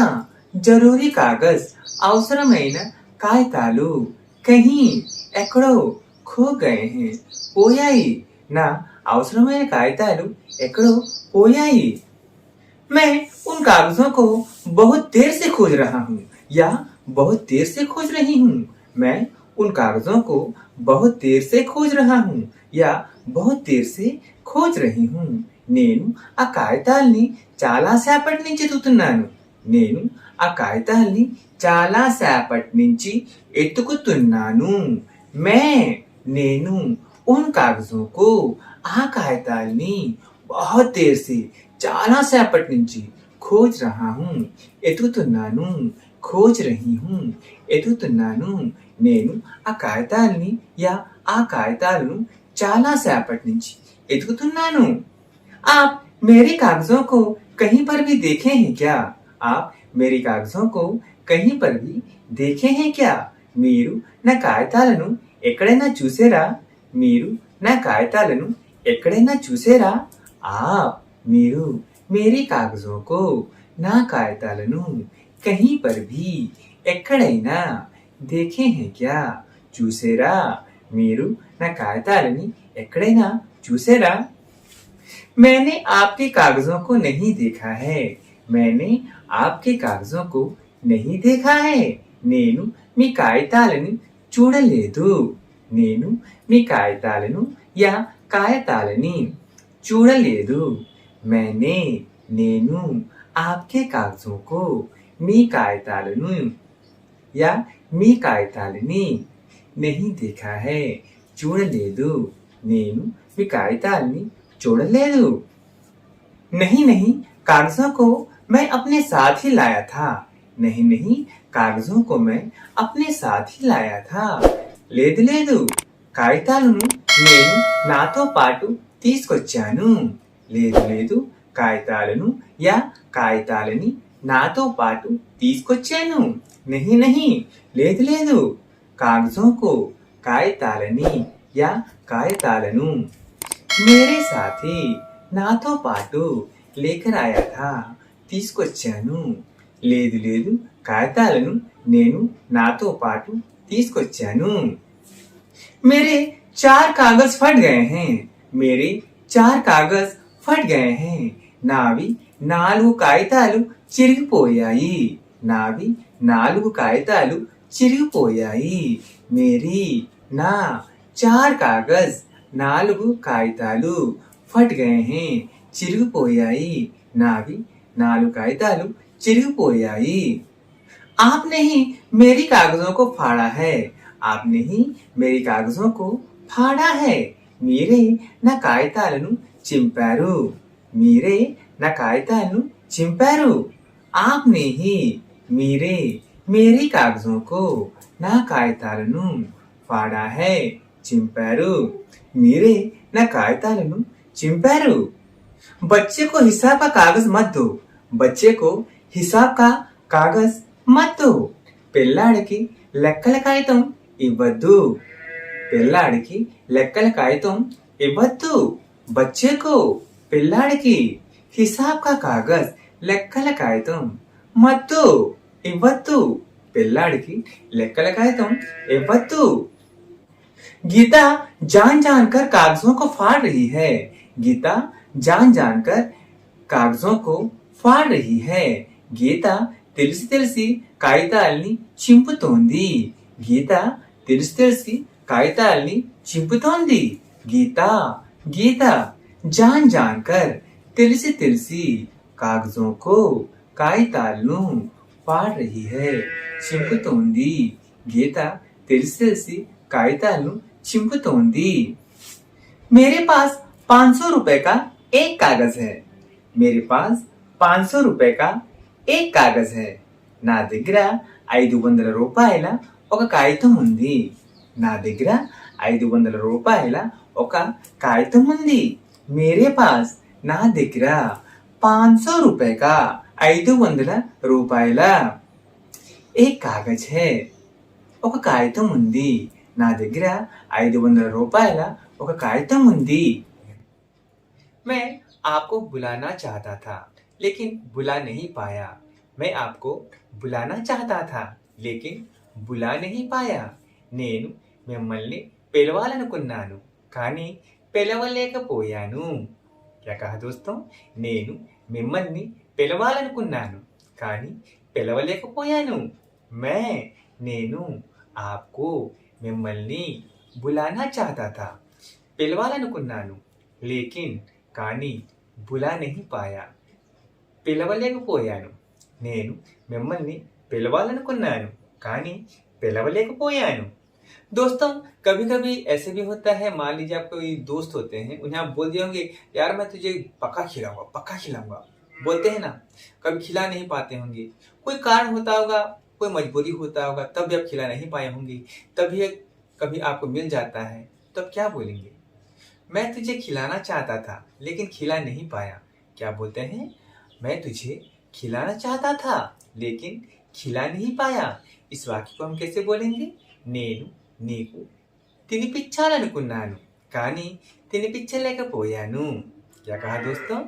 జరూరీ కాగజ్ అవసరమైన కాగితాలు కहीं ఎక్కడో ఖో గయే हैं పోయాయి నా అవసరమైన కాగితాలు ఎక్కడో పోయాయి मैं उन कागजों को बहुत देर से खोज रहा हूँ या बहुत देर से खोज रही हूँ मैं उन कागजों को बहुत देर से खोज रहा हूँ या बहुत देर से खोज रही हूँ నేను ఆ కాగితాల్ని చాలా సేపటి నుంచి ఎతుకుతున్నాను నేను ఆ కాగితాల్ని చాలా సేపటి నుంచి ఎతుకుతున్నాను मैं నేను उन कागजों को ఆ కాగితాల్ని बहुत देर से చాలా సేపటి నుంచి खोज रहा हूँ ఎతుకుతున్నాను खोज रही हूँ ఎతుకుతున్నాను నేను ఆ కాగితాల్ని या ఆ కాగితాలను చాలా సేపటి నుంచి ఎతుకుతున్నాను आप मेरे कागजों को कहीं पर भी देखे हैं क्या आप मेरे कागजों को कहीं पर भी देखे हैं क्या మీరు నా కాగితాలను ఎక్కడైనా చూసారా మీరు నా కాగితాలను ఎక్కడైనా చూసారా आप మీరు मेरे कागजों को నా కాగితాలను कहीं पर भी ఎక్కడైనా देखे हैं क्या చూసారా మీరు నా కాగితాలని ఎక్కడైనా చూసారా? मैंने आपके कागजों को नहीं देखा है. मैंने आपके कागजों को नहीं देखा है. నేను మీ కాగితాలను చూడలేదు. నేను మీ కాగితాలను యా కాగితాలని చూడలేదు. मैंने నేను आपके कागजों को మీ కాగితాలను या మీ కాగితాలని नहीं देखा है చూడలేదు. నేను మీ కాగితాలని చూడలేదు. नहीं नहीं कागजों को मैं अपने साथ ही लाया था. नहीं नहीं कागजों को मैं अपने साथ ही लाया था. లేదు లేదు కాగితాలను నేను నాతో పాటు తీసుకొచ్చాను. లేదు లేదు కాగితాలను యా కాగితాలని నాతో పాటు తీసుకొచ్చాను. नहीं नहीं లేదు లేదు कागजों को కాగితాలని యా కాగితాలను मेरे साथी నాతో పాటు లేకర్ ఆయా థా తీసుకొచ్చాను. లేదు లేదు కాగితాలను నేను నాతో పాటు తీసుకొచ్చాను. मेरे 4 कागज फट गए हैं. मेरे 4 कागज फट गए हैं. నావి 4 కాగితాలు చిరిగిపోయాయి. నావి 4 కాగితాలు చిరిగిపోయాయి. मेरी నా 4 कागज 4 కాగితాలు ఫట్ గయే హే చిరిగిపోయాయి. నావి 4 కాగితాలు చిరిగిపోయాయి. आपने ही मेरी कागजों को फाड़ा है. आपने ही मेरी कागजों को फाड़ा है. మీరే నా కాగితాలను చింపారు. మీరే నా కాగితాలను చింపారు. आपने ही మీరే मेरी कागजों को నా కాగితాలను फाड़ा है చింపారు. మీరే నా కాగితాలను చింపారు. बच्चे को हिसाब का कागज मत दो. बच्चे को हिसाब का कागज मत दो. పిల్లాడికి లెక్కల కాగితం ఇవ్వద్దు. పిల్లాడికి లెక్కల కాగితం ఇవ్వద్దు. बच्चे को పిల్లాడికి हिसाब का कागज లెక్కల కాగితం मत दो ఇవ్వద్దు. పిల్లాడికి లెక్కల కాగితం ఇవ్వద్దు. गीता जान जानकर कागजों को फाड़ रही है. गीता जान जानकर कागजों को फाड़ रही है. గీత తెలిసి తెలిసి కాగితాల్ని చింపుతోంది. గీత తెలిసి తెలిసి కాగితాల్ని చింపుతోంది. గీత గీత जान जानकर తెలిసి తెలిసి कागजों को కాగితాలను फाड़ रही है చింపుతోంది. గీత తెలిసి తెలిసి కాగితాలను చింపుతోంది. मेरे पास 500 रुपए का एक कागज है. मेरे पास 500 रुपए का एक कागज है. నా దగ్గర 500 రూపాయల ఒక కాగితం ఉంది. నా దగ్గర 500 రూపాయల ఒక కాగితం ఉంది. मेरे पास నా దగ్గర 500 रुपए का 500 రూపాయల एक कागज है ఒక కాగితం ఉంది. నా దగ్గర 500 రూపాయల ఒక కాగితం ఉంది. मैं आपको बुलाना चाहता था लेकिन बुला नहीं पाया. मैं आपको बुलाना चाहता था लेकिन बुला नहीं पाया. నేను మిమ్మల్ని పిలవాలనుకున్నాను కానీ పిలవలేకపోయాను. क्या कहा दोस्तों? నేను మిమ్మల్ని పిలవాలనుకున్నాను కానీ పిలవలేకపోయాను. मैं నేను आपको మిమ్మల్ని बुलाना चाहता था పిలవాలనుకున్నాను लेकिन కానీ बुला नहीं पाया పిలవలేకపోయాను. నేను మిమ్మల్ని పిలవాలనుకున్నాను కానీ పిలవలేకపోయాను. दोस्तों कभी कभी ऐसे भी होता है, मान लीजिए आपको कोई दोस्त होते हैं, उन्हें आप बोल दिए होंगे यार मैं तुझे पक्का खिलाऊंगा बोलते हैं ना, कभी खिला नहीं पाते होंगे. कोई कारण होता होगा, कोई मजबूरी होता होगा, तब भी आप खिला नहीं पाए होंगे. तभी कभी आपको मिल जाता है तो आप क्या बोलेंगे? मैं तुझे खिलाना चाहता था लेकिन खिला नहीं पाया. क्या बोलते हैं? मैं तुझे खिलाना चाहता था लेकिन खिला नहीं पाया. इस वाक्य को हम कैसे बोलेंगे? నేను నీకు తినిపించాలనుకున్నాను కానీ తినిపించలేకపోయాను. क्या कहा दोस्तों?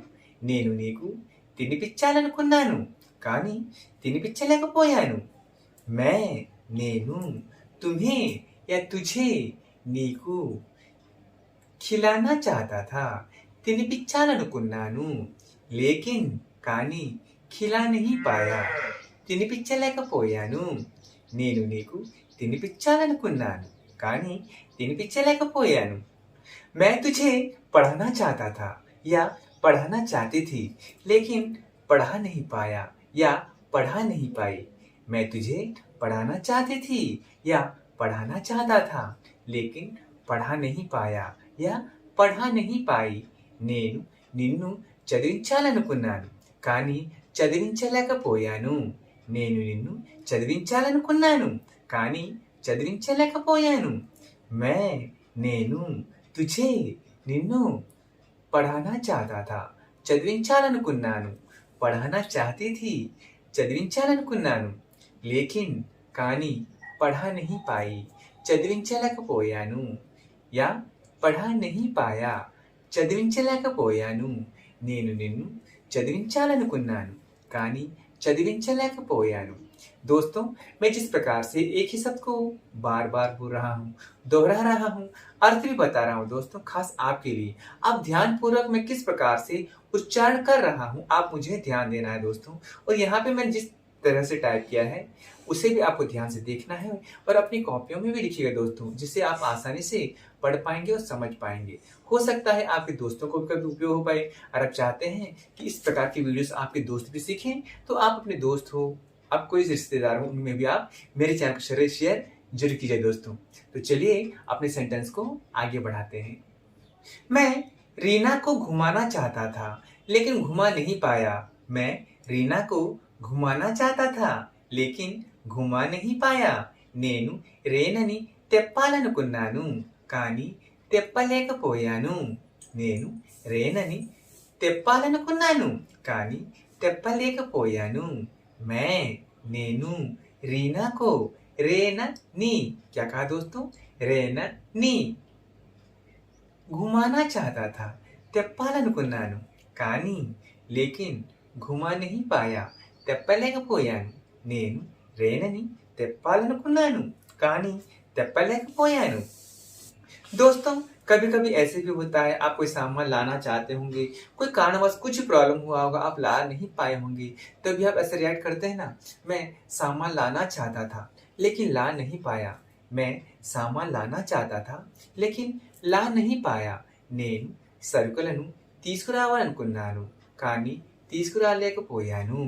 నేను నీకు తినిపించాలనుకున్నాను కానీ తినిపించలేకపోయాను. मैं నేను तुम्हें या तुझे నీకు ఖిలానా చాతా థా తినిపించాలనుకున్నాను లేకిన్ కానీ ఖిలా నహీ పాయా తినిపించలేకపోయాను నేను నీకు తినిపించాలనుకున్నాను కానీ తినిపించలేకపోయాను मैं तुझे पढ़ाना चाहता था या पढ़ाना चाहती थी लेकिन पढ़ा नहीं पाया या पढ़ा नहीं पाई मैं तुझे पढ़ाना चाहती थी या पढ़ाना चाहता था लेकिन पढ़ा नहीं पाया या पढ़ा नहीं पाई నేను నిన్ను చదివించాలనుకున్నాను కానీ చదివించలేకపోయాను నేను నిన్ను చదివించాలనుకున్నాను కానీ చదివించలేకపోయాను मैं నేను తుझे నిన్ను పढ़ाना चाहता था చదివించాలనుకున్నాను పढ़ाना चाहती थी చదివించాలనుకున్నాను లేకిన్ కానీ పढ़ा नहीं पाई చదివించలేకపోయాను యా పढ़ा नहीं पाया చదివించలేకపోయాను నేను నిన్ను చదివించాలనుకున్నాను కానీ చదివించలేకపోయాను दोस्तों मैं जिस प्रकार से एक ही शब्द को बार बार बोल रहा हूँ दोहरा रहा हूँ अर्थ भी बता रहा हूँ दोस्तों खास आपके लिए आप ध्यान पूर्वक मैं किस प्रकार से उच्चारण कर रहा हूँ आप मुझे ध्यान देना है दोस्तों और यहाँ पे मैंने जिस तरह से टाइप किया है उसे भी आपको ध्यान से देखना है और अपनी कॉपियों में भी लिखिएगा दोस्तों जिससे आप आसानी से पढ़ पाएंगे और समझ पाएंगे हो सकता है आपके दोस्तों को भी उपयोग हो पाए और आप चाहते हैं कि इस प्रकार की वीडियोस आपके दोस्त भी सीखें तो आप अपने दोस्त हो आप कोई रिश्तेदार हो उनमें भी आप मेरे चैनल को शेयर जरूर कीजिए दोस्तों तो चलिए अपने सेंटेंस को आगे बढ़ाते हैं मैं रीना को घुमाना चाहता था लेकिन घुमा नहीं पाया मैं रीना को घुमाना चाहता था लेकिन घुमा नहीं पाया నేను రేనని తెప్పాలనుకున్నాను కానీ తెప్పలేకపోయాను నేను రేనని తెప్పాలనుకున్నాను కానీ తెప్పలేకపోయాను मैं నేను रीना को रेना नी क्या कहा दोस्तों रेना नी घुमाना चाहता था తెప్పాలనుకున్నాను కానీ లేకిన్ घुमा नहीं पाया తెప్పలేకపోయాను నేను రేనని తెప్పాలనుకున్నాను కానీ తెప్పలేకపోయాను दोस्तों कभी कभी ऐसे भी होता है आप कोई सामान लाना चाहते होंगे कोई कारणवश कुछ प्रॉब्लम हुआ होगा आप ला नहीं पाए होंगे तभी आप ऐसे रिएक्ट करते हैं ना मैं सामान लाना चाहता था लेकिन ला नहीं पाया मैं सामान लाना चाहता था लेकिन ला नहीं पाया నేను సరుకులను తీసుకురావాలనుకున్నాను కానీ తీసుకురాలేకపోయాను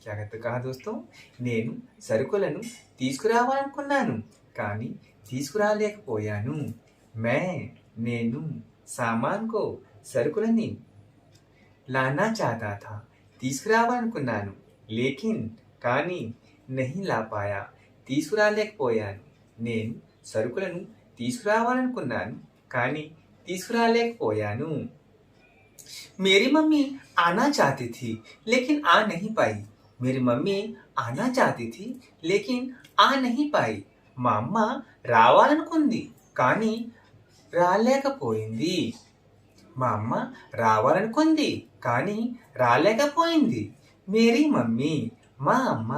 क्या कहा दोस्तों నేను సరుకులను తీసుకురావాలనుకున్నాను కానీ తీసుకురాలేకపోయాను मैं నేను सामान को సరుకులని लाना चाहता था తీసుకురావాలనుకున్నాను लेकिन కానీ नहीं ला पाया తీసుకురాలేకపోయాను నేను సరుకులను తీసుకురావాలనుకున్నాను కానీ తీసుకురాలేకపోయాను मेरी मम्मी आना चाहती थी लेकिन आ नहीं पाई मेरी मम्मी आना चाहती थी लेकिन आ नहीं पाई మా అమ్మ రావాలనుకుంది కానీ రాలేకపోయింది మా అమ్మ రావాలనుకుంది కానీ రాలేకపోయింది मेरी मम्मी మా అమ్మ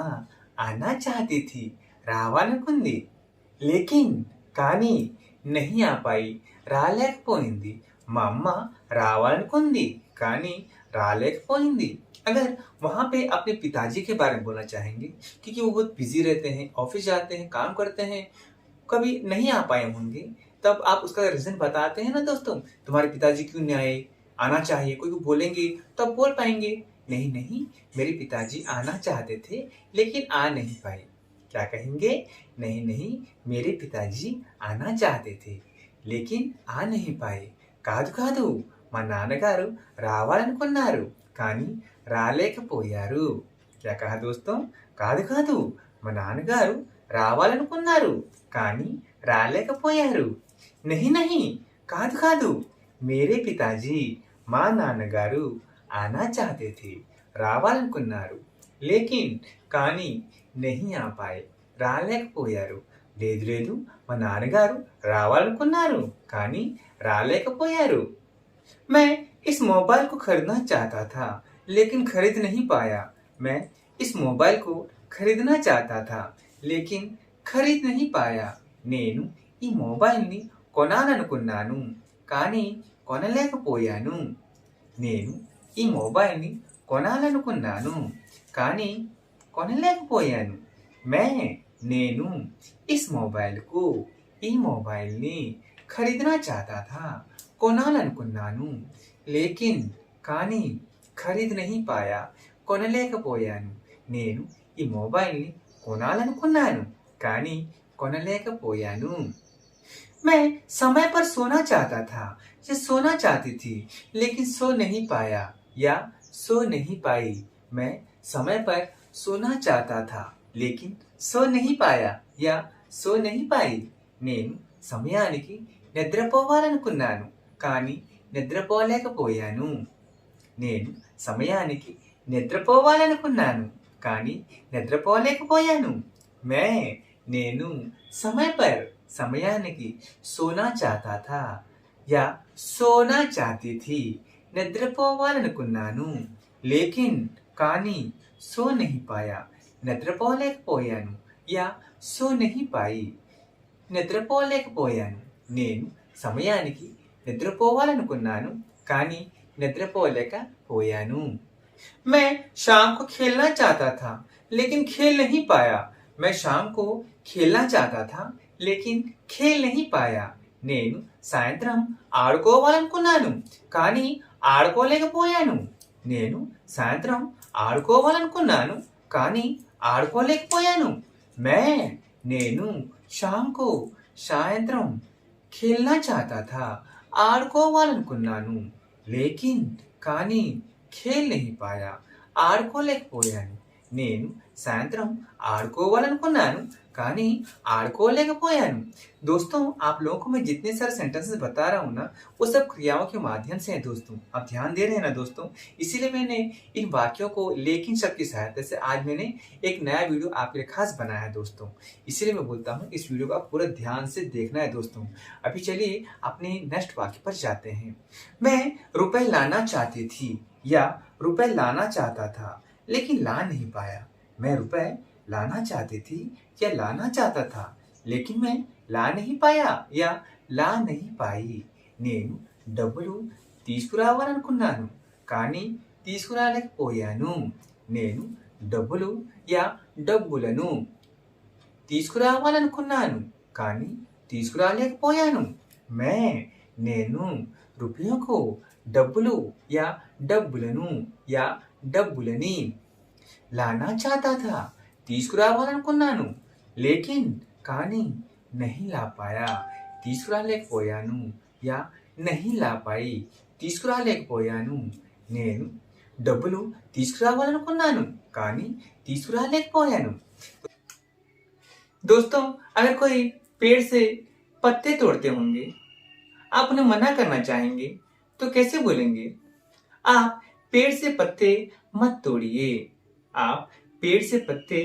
आना चाहती थी రావాలనుకుంది लेकिन కానీ नहीं आ पाई రాలేకపోయింది మా అమ్మ రావాలనుకుంది కానీ రాలేకపోయింది अगर वहाँ पे अपने पिताजी के बारे में बोलना चाहेंगे क्योंकि वो बहुत बिजी रहते हैं ऑफिस जाते हैं काम करते हैं कभी नहीं आ पाए होंगे तब आप उसका रीजन बताते हैं ना दोस्तों तुम्हारे पिताजी क्यों नहीं आए आना चाहिए कोई को बोलेंगे तब बोल पाएंगे नहीं नहीं मेरे पिताजी आना चाहते थे लेकिन आ नहीं पाए क्या कहेंगे नहीं नहीं मेरे पिताजी आना चाहते थे लेकिन आ नहीं पाए కాదు కాదు మా నాన్నగారు రావాలనుకున్నారు కానీ రాలేకపోయారు क्या कहा दोस्तों కాదు కాదు మా నాన్నగారు రావాలనుకున్నారు కానీ రాలేకపోయారు नहीं नहीं కాదు కాదు मेरे पिताजी మా నాన్నగారు आना चाहते थे రావాలనుకున్నారు लेकिन కానీ नहीं आ पाए రాలేకపోయారు లేదు లేదు మా నాన్నగారు రావాలనుకున్నారు కానీ రాలేకపోయారు मैं इस मोबाइल को खरीदना चाहता था लेकिन खरीद नहीं पाया मैं इस मोबाइल को खरीदना चाहता था लेकिन खरीद नहीं पाया నేను ఈ మొబైల్ని కొనాలనుకున్నాను కానీ కొనలేకపోయాను. నేను ఈ మొబైల్ని కొనాలనుకున్నాను కానీ కొనలేకపోయాను. నేను इस मोबाइल को ఈ మొబైల్ని ఖరీదనా చాతా థా కొనాలనుకున్నాను. లేకిన్ కానీ ఖరీద్ నహీ పాయా కొనలేకపోయాను. నేను ఈ మొబైల్ని కొనాలనుకున్నాను కానీ కొనలేకపోయాను. मैं समय पर सोना चाहता था या सोना चाहती थी लेकिन सो नहीं पाया या सो नहीं पाई. मैं समय पर सोना चाहता था लेकिन सो नहीं पाया या సో नहीं पाई. నేను సమయానికి నిద్రపోవాలనుకున్నాను కానీ నిద్రపోలేకపోయాను. నేను సమయానికి నిద్రపోవాలనుకున్నాను కానీ నిద్రపోలేకపోయాను. నేను समय पर సమయానికి सोना चाहता था या सोना चाहती थी నిద్రపోవాలనుకున్నాను లేకిన్ కానీ సో नहीं पाया నిద్రపోలేకపోయాను या సో नहीं पाई నిద్రపోలేకపోయాను. నేను సమయానికి నిద్రపోవాలనుకున్నాను కానీ నిద్రపోలేకపోయాను. मैं शाम को खेलना चाहता था लेकिन खेल नहीं पाया. मैं शाम को खेलना चाहता था लेकिन खेल नहीं पाया. నేను సాయంత్రం ఆడుకోవాలనుకున్నాను కానీ ఆడుకోలేకపోయాను. నేను సాయంత్రం ఆడుకోవాలనుకున్నాను కానీ ఆడుకోలేకపోయాను. నేను शाम को సాయంత్రం खेलना चाहता था ఆడుకోవాలనుకున్నాను లేకిన్ కానీ खेल नहीं पाया ఆడుకోలేకపోయాను. నేను సాయంత్రం ఆడుకోవాలనుకున్నాను కానీ ఆడుకోలేకపోయాను. दोस्तों आप लोगों को मैं जितने सारे सेंटेंसेस बता रहा हूँ ना वो सब क्रियाओं के माध्यम से है दोस्तों. आप ध्यान दे रहे हैं ना दोस्तों. इसीलिए मैंने इन वाक्यों को लेकिन शब्द की सहायता से आज मैंने एक नया वीडियो आपके लिए खास बनाया है दोस्तों. इसीलिए मैं बोलता हूँ इस वीडियो को आप पूरा ध्यान से देखना है दोस्तों. अभी चलिए अपने नेक्स्ट वाक्य पर जाते हैं. मैं रुपए लाना चाहती थी या रुपए लाना चाहता था लेकिन ला नहीं पाया. मैं रुपए लाना चाहती थी या लाना चाहता था लेकिन मैं లా नहीं पाया या లా नहीं पाई. నేను డబ్బులు తీసుకురావాలనుకున్నాను కానీ తీసుకురాలేకపోయాను. నేను డబ్బులు యా డబ్బులను తీసుకురావాలనుకున్నాను కానీ తీసుకురాలేకపోయాను. నేను रुपयों को డబ్బులు యా డబ్బులను యా డబ్బులని లానా చాహతా థా తీసుకురావాలనుకున్నాను లేకిన్ కానీ नहीं ला पाया తీసుకురాలేకపోయాను या नहीं ला पाई తీసుకురాలేకపోయాను. నేను డబ్బులు తీసుకురావాలనుకున్నాను కానీ తీసుకురాలేకపోయాను. दोस्तों अगर कोई पेड़ से पत्ते तोड़ते होंगे आप उन्हें मना करना चाहेंगे तो कैसे बोलेंगे? आप पेड़ से पत्ते मत तोड़िए. आप पेड़ से पत्ते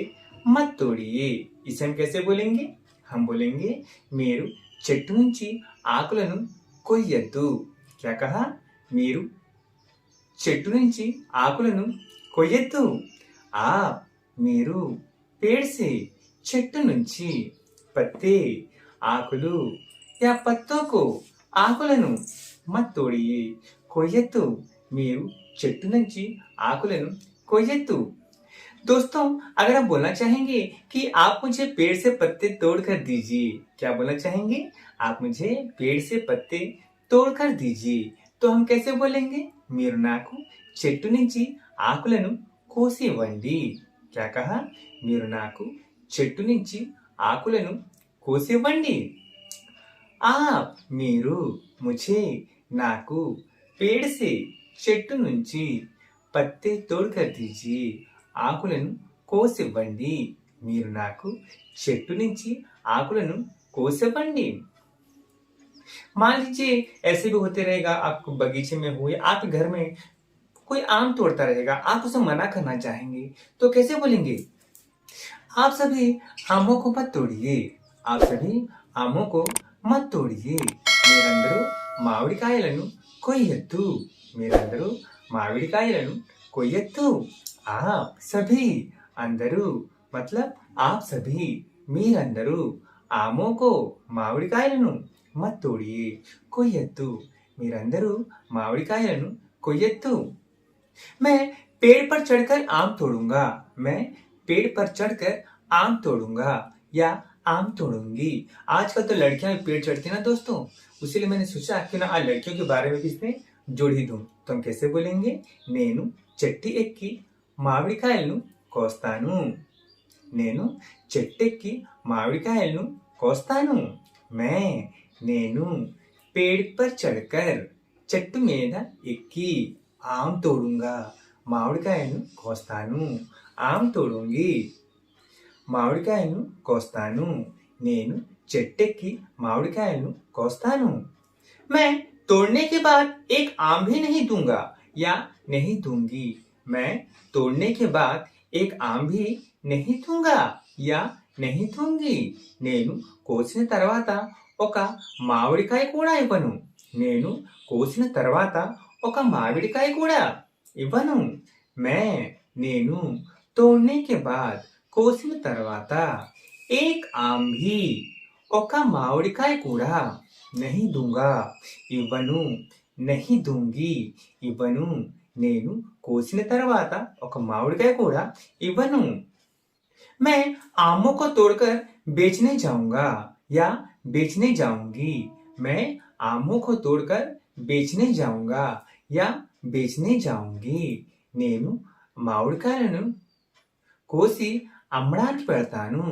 मत तोड़िए. इसे हम कैसे बोलेंगे? हम बोलेंगे మీరు చెట్టు నుంచి ఆకులను కొయ్యొద్దు. क्या कहा? మీరు చెట్టు నుంచి ఆకులను కొయ్యొద్దు. आप మీరు पेड़ से చెట్టు నుంచి పత్తే ఆకులు या पत्तों को ఆకులను मत तोड़िए కొయ్యొద్దు. మీరు చెట్టు నుంచి ఆకులను కొయ్యొద్దు. दोस्तों अगर आप बोलना चाहेंगे कि आप मुझे पेड़ से पत्ते तोड़ कर दीजिए, क्या बोलना चाहेंगे? आप मुझे पेड़ से पत्ते तोड़ कर दीजिए तो हम कैसे बोलेंगे? మీరు నాకు చెట్టు నుంచి ఆకులను కోసి ఇవ్వండి. क्या कहा? మీరు నాకు చెట్టు నుంచి ఆకులను కోసి ఇవ్వండి. आप మీరు मुझे నాకు पेड़ से చెట్టు నుంచి పత్తే तोड़ कर दीजिए ఆకులను కోసివ్వండి. మీరు నాకు చెట్టు నుంచి ఆకులను కోసివ్వండి. मान लीजिए ऐसे भी होते रहेगा आप बगीचे में हो या आपके घर में कोई आम तोड़ता रहेगा आप उसे मना करना चाहेंगे तो कैसे बोलेंगे? आप सभी आमों को मत तोड़िए. आप सभी आमों को मत तोड़िए. మీరందరూ మామిడికాయలను కొయ్యొద్దు. మీరందరూ మామిడికాయలను కొయ్యొద్దు. आप सभी अंदरू मतलब आप सभी మీరందరూ ఆమో को మామిడికాయలను మత్తోడి కొయ్యొద్దు. మీరందరూ మామిడికాయలను కొయ్యొద్దు. मैं पेड़ पर चढ़कर आम तोड़ूंगा. मैं पेड़ पर चढ़कर आम तोड़ूंगा या आम तोड़ूंगी. आजकल तो लड़कियां भी पेड़ चढ़ती हैं ना दोस्तों, उसीलिए मैंने सोचा क्यों ना आज लड़कियों के बारे में भी इसमें जोड़ ही दूं. तो हम कैसे बोलेंगे? నేను చెట్టు ఎక్కి మామిడికాయలను కోస్తాను. నేను చెట్టెక్కి మామిడికాయలను కోస్తాను. मैं నేను पेड़ पर चढ़कर చెట్టు మీద ఎక్కి ఆమ్ తోడుంగా మామిడికాయను కోస్తాను. ఆమ్ తోడుంగి మామిడికాయను కోస్తాను. నేను చెట్టెక్కి మామిడికాయను కోస్తాను. मैं तोड़ने के बाद एक आम भी नहीं दूंगा या नहीं दूंगी. मैं तोड़ने के बाद एक आम भी नहीं दूंगा या नहीं दूंगी. నేను కోసిన తర్వాత ఒక మామిడికాయ కూడా ఇవ్వను. నేను కోసిన తర్వాత ఒక మామిడికాయ కూడా ఇవ్వను. मैं నేను तोड़ने के बाद కోసిన తర్వాత एक आम भी ఒక మామిడికాయ కూడా नहीं दूंगा ఇవ్వను. नहीं दूंगी ఇవ్వను. నేను కోసిన తర్వాత ఒక మామిడికాయ కూడా ఇవ్వను. मैं आमों को तोड़कर बेचने जाऊंगा या बेचने जाऊंगी. मैं आमों को तोड़कर बेचने जाऊंगा या बेचने जाऊंगी. నేను మామిడికాయలను కోసి అమ్మడానికి పెడతాను.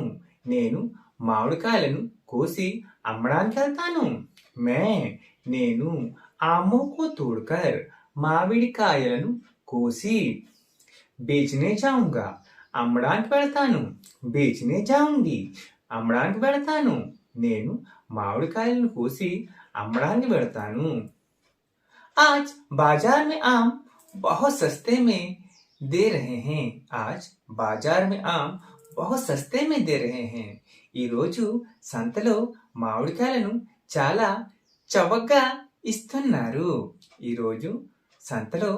నేను మామిడికాయలను కోసి అమ్మడానికి వెళ్తాను. मैं నేను आमों को तोड़कर మామిడికాయలను కోసి बेचने जाऊंगा అమ్మడానికి పెడతాను. बेचने जाऊंगी అమ్మడానికి పెడతాను. నేను మామిడికాయలను కోసి అమ్మడానికి పెడతాను. आज बाजार में आम बहुत सस्ते में दे रहे हैं. आज बाजार में आम बहुत सस्ते में दे रहे हैं. ఈరోజు సంతలో మామిడికాయలను చాలా చవకగా ఇస్తున్నారు. ఈరోజు సంతలో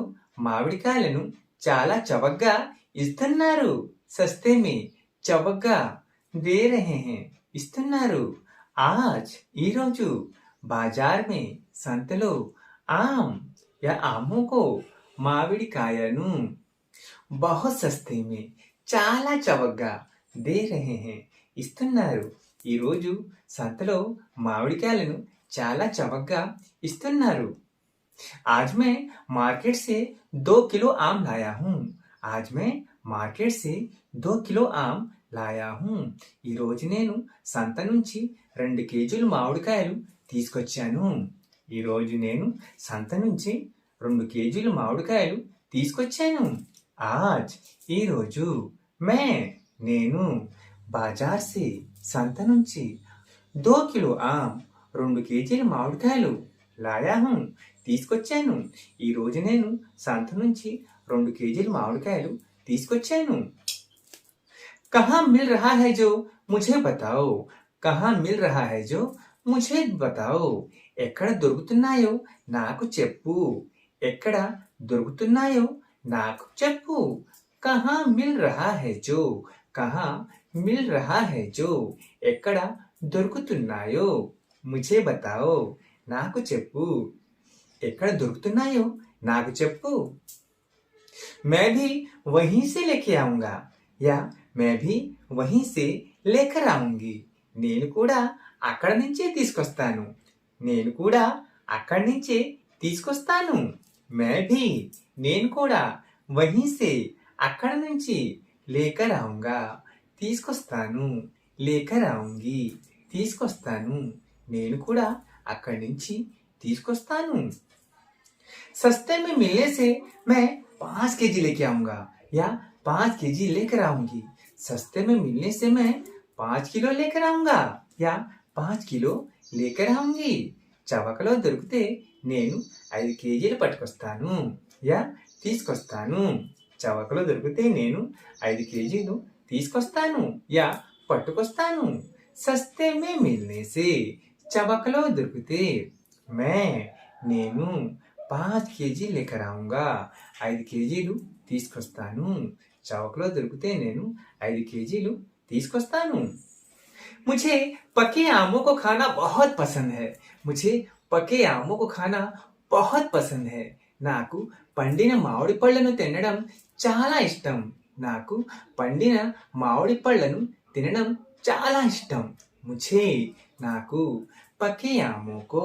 మామిడికాయలను చాలా చవకగా ఇస్తున్నారు. సస్తే మే చవకగా దే రహే హై ఇస్తున్నారు. आज ఈరోజు బాజార్ మే సంతలో आम या आमों को మామిడికాయలను बहुत सस्ते में చాలా చవకగా దే రహే హై ఇస్తున్నారు. ఈరోజు సంతలో మామిడికాయలను చాలా చవకగా ఇస్తున్నారు. आज मैं मार्केट से 2 किलो आम लाया हूँ. आज मैं मार्केट से 2 किलो आम లాయా హూ. ఈరోజు నేను సంత నుంచి 2 కేజీలు మామిడికాయలు తీసుకొచ్చాను. ఈరోజు నేను సంత నుంచి 2 కేజీలు మామిడికాయలు తీసుకొచ్చాను. ఆజ్ ఈరోజు మే నేను బాజార్ సే సంత నుంచి 2 కిలో ఆమ్ 2 కేజీల మామిడికాయలు లాయా హూ తీసుకొచ్చాను. ఈరోజు నేను సంత నుంచి 2 కేజీల మామిడికాయలు తీసుకొచ్చాను. कहाँ मिल रहा है जो मुझे बताओ. कहाँ मिल रहा है जो मुझे बताओ. ఎక్కడ దొరుకుతున్నాయో నాకు చెప్పు. ఎక్కడ దొరుకుతున్నాయో నాకు చెప్పు. कहाँ मिल रहा है जो कहाँ मिल रहा है जो ఎక్కడ దొరుకుతున్నాయో मुझे बताओ నాకు చెప్పు. ఎక్కడ దొరుకుతున్నాయో నాకు చెప్పు. मैं भी वहीं से लेके आऊंगा या मैं भी वहीं से लेकर आऊंगी. నేను కూడా అక్కడి నుంచే తీసుకొస్తాను. నేను కూడా అక్కడి నుంచే తీసుకొస్తాను. मैं भी నేను కూడా वहीं से అక్కడి నుంచి लेकर आऊंगा తీసుకొస్తాను. लेकर आऊंगी తీసుకొస్తాను. నేను కూడా అక్కడి నుంచి తీసుకొస్తాను. सस्ते में मिलने से मैं 5 केजी लेके आऊंगा या 5 केजी लेकर आऊंगी. सस्ते में मिलने से मैं 5 किलो लेकर आऊंगा या 5 किलो लेकर आऊंगी. చవకలో దొరికితే నేను 5 కేజీలు పట్టుకొస్తాను యా తీసుకొస్తాను. చవకలో దొరికితే నేను 5 కేజీలు తీసుకొస్తాను యా పట్టుకొస్తాను. సస్తే మే మిల్నే సే చవకలో దొరికితే मैं నేను 5 కేజీ లేకర్ ఆऊंगा 5 కేజీలు తీసుకొస్తాను. చౌకలో దొరికితే నేను 5 కేజీలు తీసుకొస్తాను. मुझे पके आमों को खाना बहुत पसंद है। मुझे పకే ఆమకు खाना बहुत पसंद है। నాకు పండిన మామిడి పళ్ళను తినడం చాలా ఇష్టం। నాకు పండిన మామిడి పళ్ళను తినడం చాలా ఇష్టం। मुझे నాకు పకే ఆమకు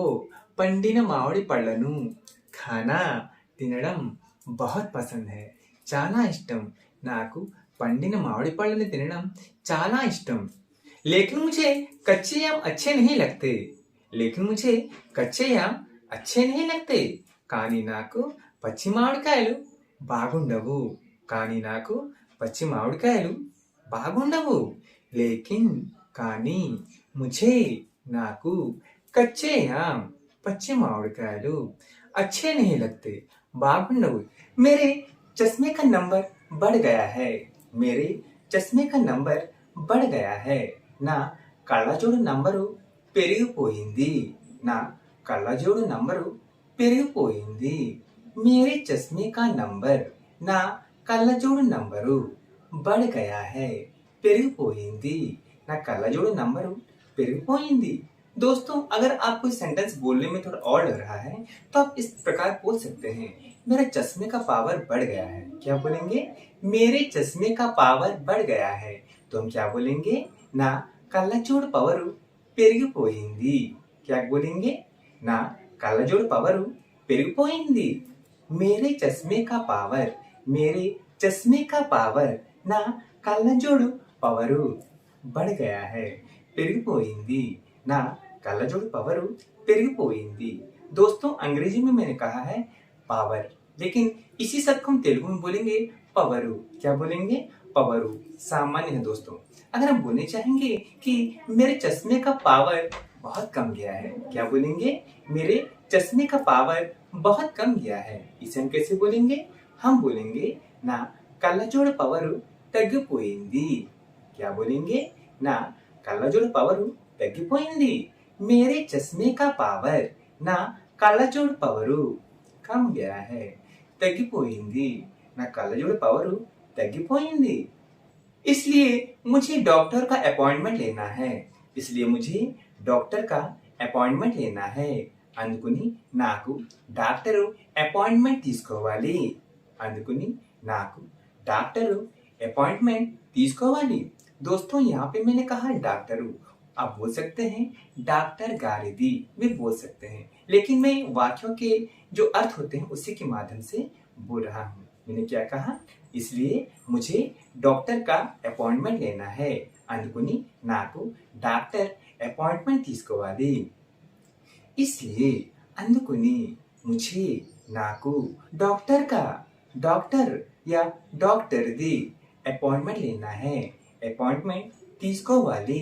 పండిన మామిడి పళ్ళను खाना తినడం बहुत पसंद है। చాలా ఇష్టం। నాకు పండిన మామిడి పళ్ళను తినడం చాలా ఇష్టం। लेकिन मुझे कच्चे आम अच्छे नहीं लगते। लेकिन मुझे कच्चे आम अच्छे नहीं लगते। కానీ నాకు పచ్చి మామిడికాయలు బాగుండవు। కానీ నాకు పచ్చి మామిడికాయలు బాగుండవు। లేకిన్ కానీ मुझे నాకు कच्चे आम పచ్చి మామిడికాయలు अच्छे नहीं लगते బాగుండవు। मेरे चश्मे का नंबर बढ़ गया है। मेरे चश्मे का नंबर बढ़ गया है। నా కళ్ళజోడు నంబరు పెరిగిపోయింది। నా కళ్ళజోడు నంబరు పెరిగిపోయింది। मेरे चश्मे का नंबर నా కళ్ళజోడు నంబరు बढ़ गया है పెరిగిపోయింది। నా కళ్ళజోడు నంబరు పెరిగిపోయింది। दोस्तों, अगर आप कोई सेंटेंस बोलने में थोड़ा और लग रहा है तो आप इस प्रकार बोल सकते हैं, मेरे चश्मे का पावर बढ़ गया है। क्या बोलेंगे? मेरे चश्मे का पावर बढ़ गया है। तो हम क्या बोलेंगे? ना కళ్ళజోడు పవరు పెరిగిపోయింది। क्या बोलेंगे? నా కళ్ళజోడు పవరు పెరిగిపోయింది। मेरे चश्मे का पावर मेरे चश्मे का पावर నా కళ్ళజోడు పవరు बढ़ गया है పెరిగిపోయింది। నా కళ్ళజోడు పవరు పెరిగిపోయింది। दोस्तों, अंग्रेजी में मैंने कहा है पावर, लेकिन इसी शब्द को हम तेलुगु में बोलेंगे पवरू। क्या बोलेंगे? पवरू। सामान्य है दोस्तों। अगर हम बोलने चाहेंगे कि मेरे चश्मे का पावर बहुत कम गया है, क्या बोलेंगे? मेरे चश्मे का पावर बहुत कम गया है। इसे हम कैसे बोलेंगे? हम बोलेंगे ना కళ్ళజోడు పవరు తగ్గిపోయింది। क्या बोलेंगे? ना కళ్ళజోడు పవరు తగ్గిపోయింది। मेरे चश्मे का पावर నా కళ్ళజోడు పవరు కమ్ గయా హై తగ్గిపోయింది। నా కళ్ళజోడు పవరు తగ్గిపోయింది। इसलिए मुझे डॉक्टर का अपॉइंटमेंट लेना है। इसलिए मुझे डॉक्टर का अपॉइंटमेंट लेना है। అందుకుని నాకు డాక్టరు అపాయింట్మెంట్ తీసుకోవాలి। అందుకుని నాకు డాక్టరు अपॉइंटमेंट తీసుకోవాలి। दोस्तों, यहाँ पे मैंने कहा डॉक्टरू। आप बोल सकते हैं डॉक्टर गारिदी भी बोल सकते हैं, लेकिन मैं वाक्यों के जो अर्थ होते हैं उसी के माध्यम से बोल रहा हूँ। मैंने क्या कहा? इसलिए मुझे डॉक्टर का अपॉइंटमेंट लेना है। అందుకుని నాకు డాక్టర్ అపాయింట్మెంట్ తీసుకోవాలి। इसलिए అందుకుని मुझे నాకు डॉक्टर का डॉक्टर या डॉक्टर दी अपॉइंटमेंट लेना है। अपॉइंटमेंट తీసుకోవాలి।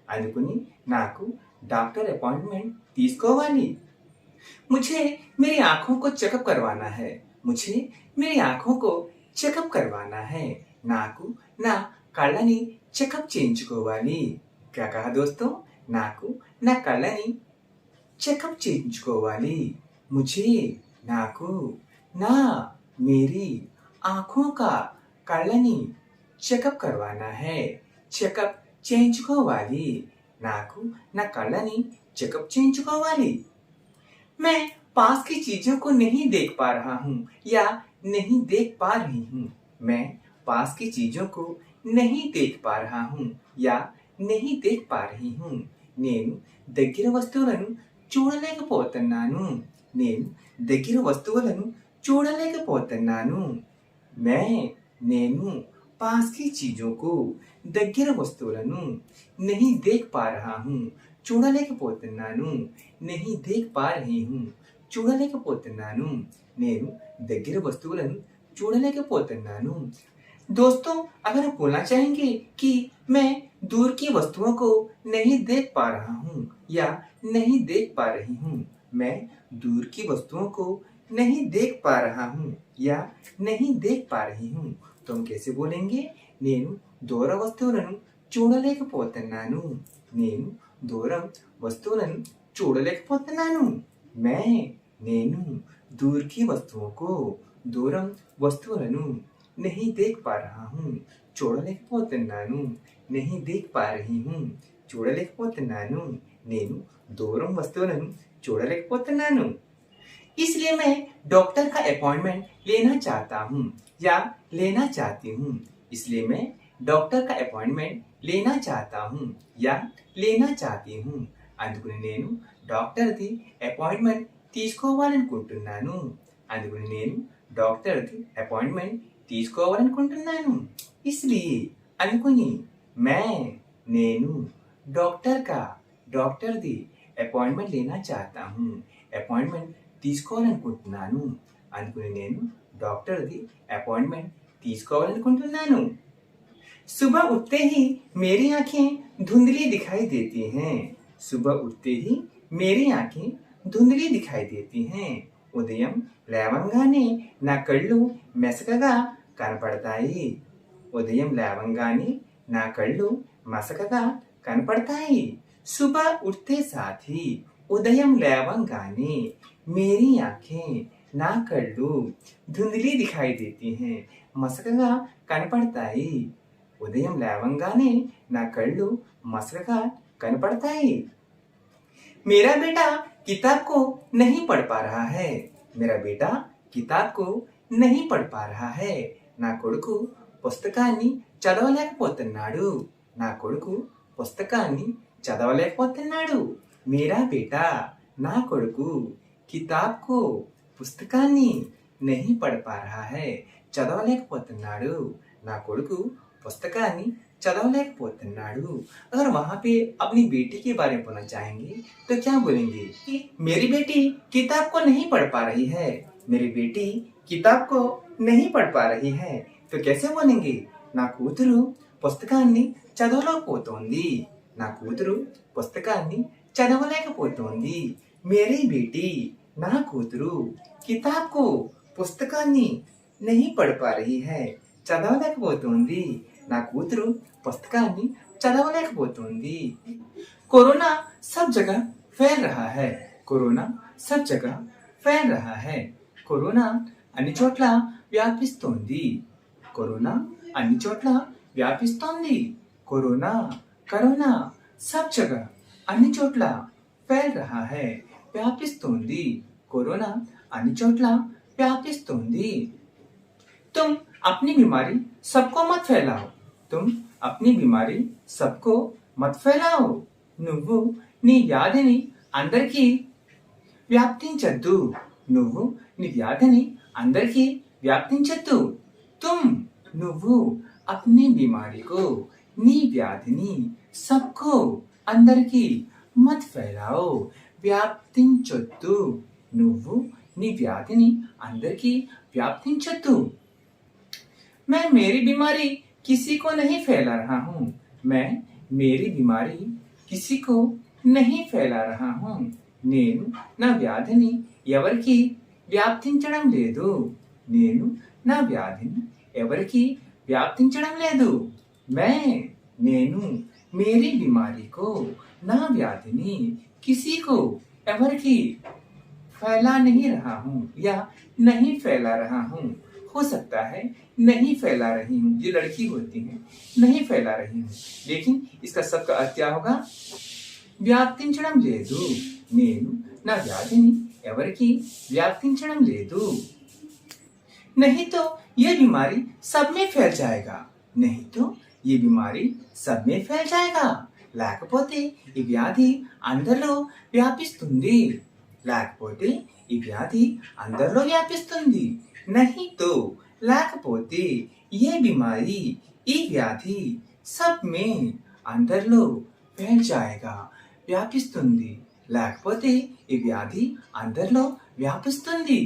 అందుకుని నాకు డాక్టర్ అపాయింట్మెంట్ తీసుకోవాలి। मुझे मेरी आंखों को चेकअप करवाना है। मुझे मेरी आंखों को चेकअप करवाना है। నాకు నా కళ్ళని చెకప్ చేయించుకోవాలి। क्या कहा दोस्तों? నాకు నా కళ్ళని చెకప్ చేయించుకోవాలి। मुझे నాకు నా मेरी आंखों का కళ్ళని చెకప్ करवाना है। చెకప్ చేయించుకోవాలి। నాకు నా కళ్ళని చెకప్ చేయించుకోవాలి। मैं पास की चीजों को नहीं देख पा रहा हूँ या नहीं देख पा रही हूँ। मैं पास की चीजों को नहीं देख पा रहा हूँ या नहीं देख पा रही हूँ। నేను దగ్గర వస్తువులను చూడలేకపోతున్నాను। నేను దగ్గర వస్తువులను చూడలేకపోతున్నాను। నేను पास की चीजों को దగ్గర వస్తువులను नहीं देख पा रहा हूँ చూడలేకపోతున్నాను। नहीं देख पा रही हूँ చూడలేకపోతున్నాను। నేను దగ్గర వస్తువులను చూడలేకపోతున్నాను। दोस्तों, अगर आप बोलना चाहेंगे कि मैं दूर की वस्तुओं को नहीं देख पा रहा हूँ या नहीं देख पा रही हूँ। मैं दूर की वस्तुओं को नहीं देख पा रहा हूँ या नहीं देख पा रही हूँ। तो हम कैसे बोलेंगे? నేను దూర వస్తువులను చూడలేకపోతున్నాను। నేను దూరం వస్తువులను చూడలేకపోతున్నాను। నేను दूर की वस्तुओं को దూరం వస్తువులను नहीं देख पा रहा हूँ చూడలేకపోతున్నాను, नहीं देख पा रही हूँ, చూడలేకపోతున్నాను, నేను దూరం వస్తువులను చూడలేకపోతున్నాను। इसलिए मैं डॉक्टर का अपॉइंटमेंट लेना चाहता हूँ या लेना चाहती हूँ। इसलिए मैं डॉक्टर का अपॉइंटमेंट लेना चाहता हूँ या लेना चाहती हूँ। అందుకని నేను డాక్టర్ది అపాయింట్మెంట్ తీసుకోవాలనుకుంటున్నాను। అందుకని నేను డాక్టర్ది అపాయింట్మెంట్ తీసుకోవాలనుకుంటున్నాను। इसलिए అనుకుని मैं నేను डॉक्टर का డాక్టర్ది అపాయింట్మెంట్ लेना चाहता हूँ। అపాయింట్మెంట్ తీసుకోవాలనుకుంటున్నాను। అందుకని నేను డాక్టర్ది అపాయింట్మెంట్ తీసుకోవాలనుకుంటున్నాను। सुबह उठते ही मेरी आंखें धुंधली दिखाई देती हैं। सुबह उठते ही मेरी आंखें धुंधली दिखाई देती हैं। ఉదయం లేవంగానే నా కళ్ళు మెసకగా కనపడతాయి। ఉదయం లేవంగానే నా కళ్ళు మసకగా కనపడతాయి। सुबह उठते साथ ही ఉదయం లేవంగానే मेरी आंखें నా కళ్ళు धुंधली दिखाई देती हैं మసకగా కనపడతాయి। ఉదయం లేవంగానే నా కళ్ళు మసకగా కనపడతాయి। मेरा बेटा किताब को नहीं पढ़ पा रहा है। मेरा बेटा किताब को नहीं पढ़ पा रहा है। నా కొడుకు పుస్తకాన్ని చదవలేకపోతున్నాడు। నా కొడుకు పుస్తకాన్ని చదవలేకపోతున్నాడు। मेरा बेटा నా కొడుకు किताब को పుస్తకాన్ని नहीं पढ़ पा रहा है చదవలేకపోతున్నాడు। నా కొడుకు పుస్తకాన్ని చదవలేకపోతున్నాడు। अगर वहाँ पे अपनी बेटी के बारे में बोलना चाहेंगे तो क्या बोलेंगे कि मेरी बेटी किताब को नहीं पढ़ पा रही है। मेरी बेटी किताब को नहीं पढ़ पा रही है तो कैसे बोलेंगे నా కూతురు పుస్తకాన్ని చదవలేకపోతోంది। నా కూతురు పుస్తకాన్ని చదవలేకపోతోంది। मेरी बेटी నా కూతురు किताब को పుస్తకాన్ని नहीं पढ़ पा रही है చదవలేకపోతోంది। నా కూతురు పుస్తకాన్ని చదవలేకపోతోంది। कोरोना सब जगह फैल रहा है। कोरोना सब जगह फैल रहा है। कोरोना అన్ని చోట్ల వ్యాపిస్తోంది। कोरोना అన్ని చోట్ల వ్యాపిస్తోంది। कोरोना కరోనా सब जगह అన్ని చోట్ల फैल रहा है వ్యాపిస్తోంది। कोरोना అన్ని చోట్ల వ్యాపిస్తోంది। तुम अपनी बीमारी सबको मत फैलाओ। तुम अपनी बीमारी सबको मत फैलाओ। నువ్వు నీ వ్యాధిని అందరికీ వ్యాప్తించద్దు। నువ్వు నీ వ్యాధిని అందరికీ వ్యాప్తించద్దు। तुम నువ్వు अपनी बीमारी को నీ వ్యాధిని सबको అందరికీ मत फैलाओ వ్యాప్తించొద్దు। నువ్వు నీ వ్యాధిని అందరికీ వ్యాప్తించొద్దు। मैं मेरी बीमारी किसी को नहीं फैला रहा हूँ। मैं मेरी बीमारी किसी को नहीं फैला रहा हूँ। నేను నా వ్యాధిని ఎవరికి వ్యాప్తించడం లేదు। నేను నా వ్యాధిని ఎవరికి వ్యాప్తించడం లేదు। मैं నేను मेरी बीमारी को నా వ్యాధిని किसी को ఎవరికి फैला नहीं रहा हूँ या नहीं फैला रहा हूँ। हो सकता है नहीं फैला रही हूँ, ये लड़की होती है, नहीं फैला रही हूँ, लेकिन इसका सबका अर्थ क्या होगा? వ్యాప్తించడం లేదు। నేను నా వ్యాధిని ఎవరికి వ్యాప్తించడం లేదు। नहीं तो ये बीमारी सब में फैल जाएगा। नहीं तो ये बीमारी सब में फैल जाएगा। లేకపోతే ఈ వ్యాధి అందరిలో వ్యాపిస్తుంది। లేకపోతే ఈ వ్యాధి అందరిలో వ్యాపిస్తుంది। नहीं तो లేకపోతే ये बीमारी ఈ వ్యాధి सब में అందరిలో फैल जाएगा వ్యాపిస్తుంది। లేకపోతే ఈ వ్యాధి అందరిలో వ్యాపిస్తుంది।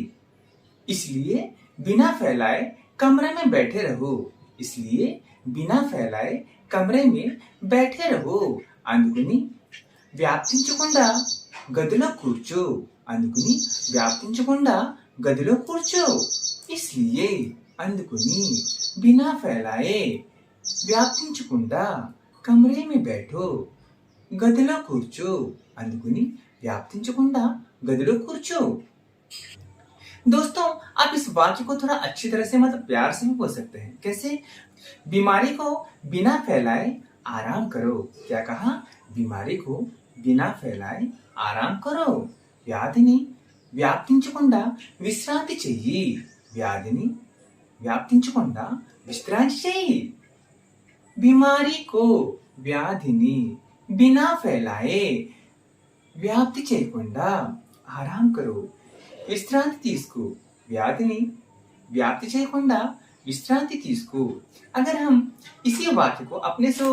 इसलिए बिना फैलाए कमरे में बैठे रहो। इसलिए बिना फैलाए कमरे में बैठे रहो। అందుకుని వ్యాప్తించకుండా గదిలో కూర్చో। అందుకుని వ్యాప్తించకుండా గదిలో కూర్చో। इसलिए అందుకుని बिना फैलाए వ్యాప్తించకుండా कमरे में बैठो గదిలో కూర్చో। అందుకుని వ్యాప్తించకుండా గదిలో కూర్చో। दोस्तों आप इस वाक्य को थोड़ा अच्छी तरह से मतलब प्यार से भी बोल सकते हैं। कैसे? बीमारी को बिना फैलाए आराम करो। क्या कहा? बीमारी को बिना फैलाए आराम करो। వ్యాధిని వ్యాప్తించకుండా విశ్రాంతి చెయ్యి. వ్యాధిని వ్యాప్తించకుండా విశ్రాంతి చెయ్యి. बीमारी को వ్యాధిని बिना फैलाए వ్యాప్తి చేయకుండా ఆరాం కరో. విశ్రాంతి తీసుకో. వ్యాధిని వ్యాప్తి చేయకుండా विश्रांति తీసుకో. अगर हम इसी वाक्य को अपने से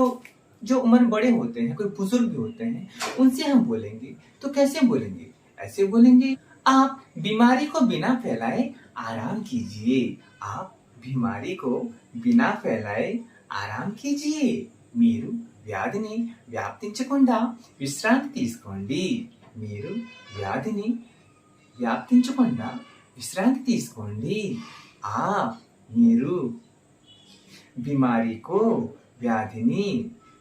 जो उम्र बड़े होते हैं, कोई बुजुर्ग भी होते हैं, उनसे हम बोलेंगे तो कैसे बोलेंगे? ऐसे बोलेंगे, आप बीमारी को बिना फैलाए आराम कीजिए. आप बीमारी को बिना फैलाए आराम कीजिए. మీరు వ్యాధిని వ్యాప్తించకుండా విశ్రాంతి తీసుకోండి. మీరు వ్యాధిని వ్యాప్తించకుండా విశ్రాంతి తీసుకోండి. మీరు बीमारी को వ్యాధిని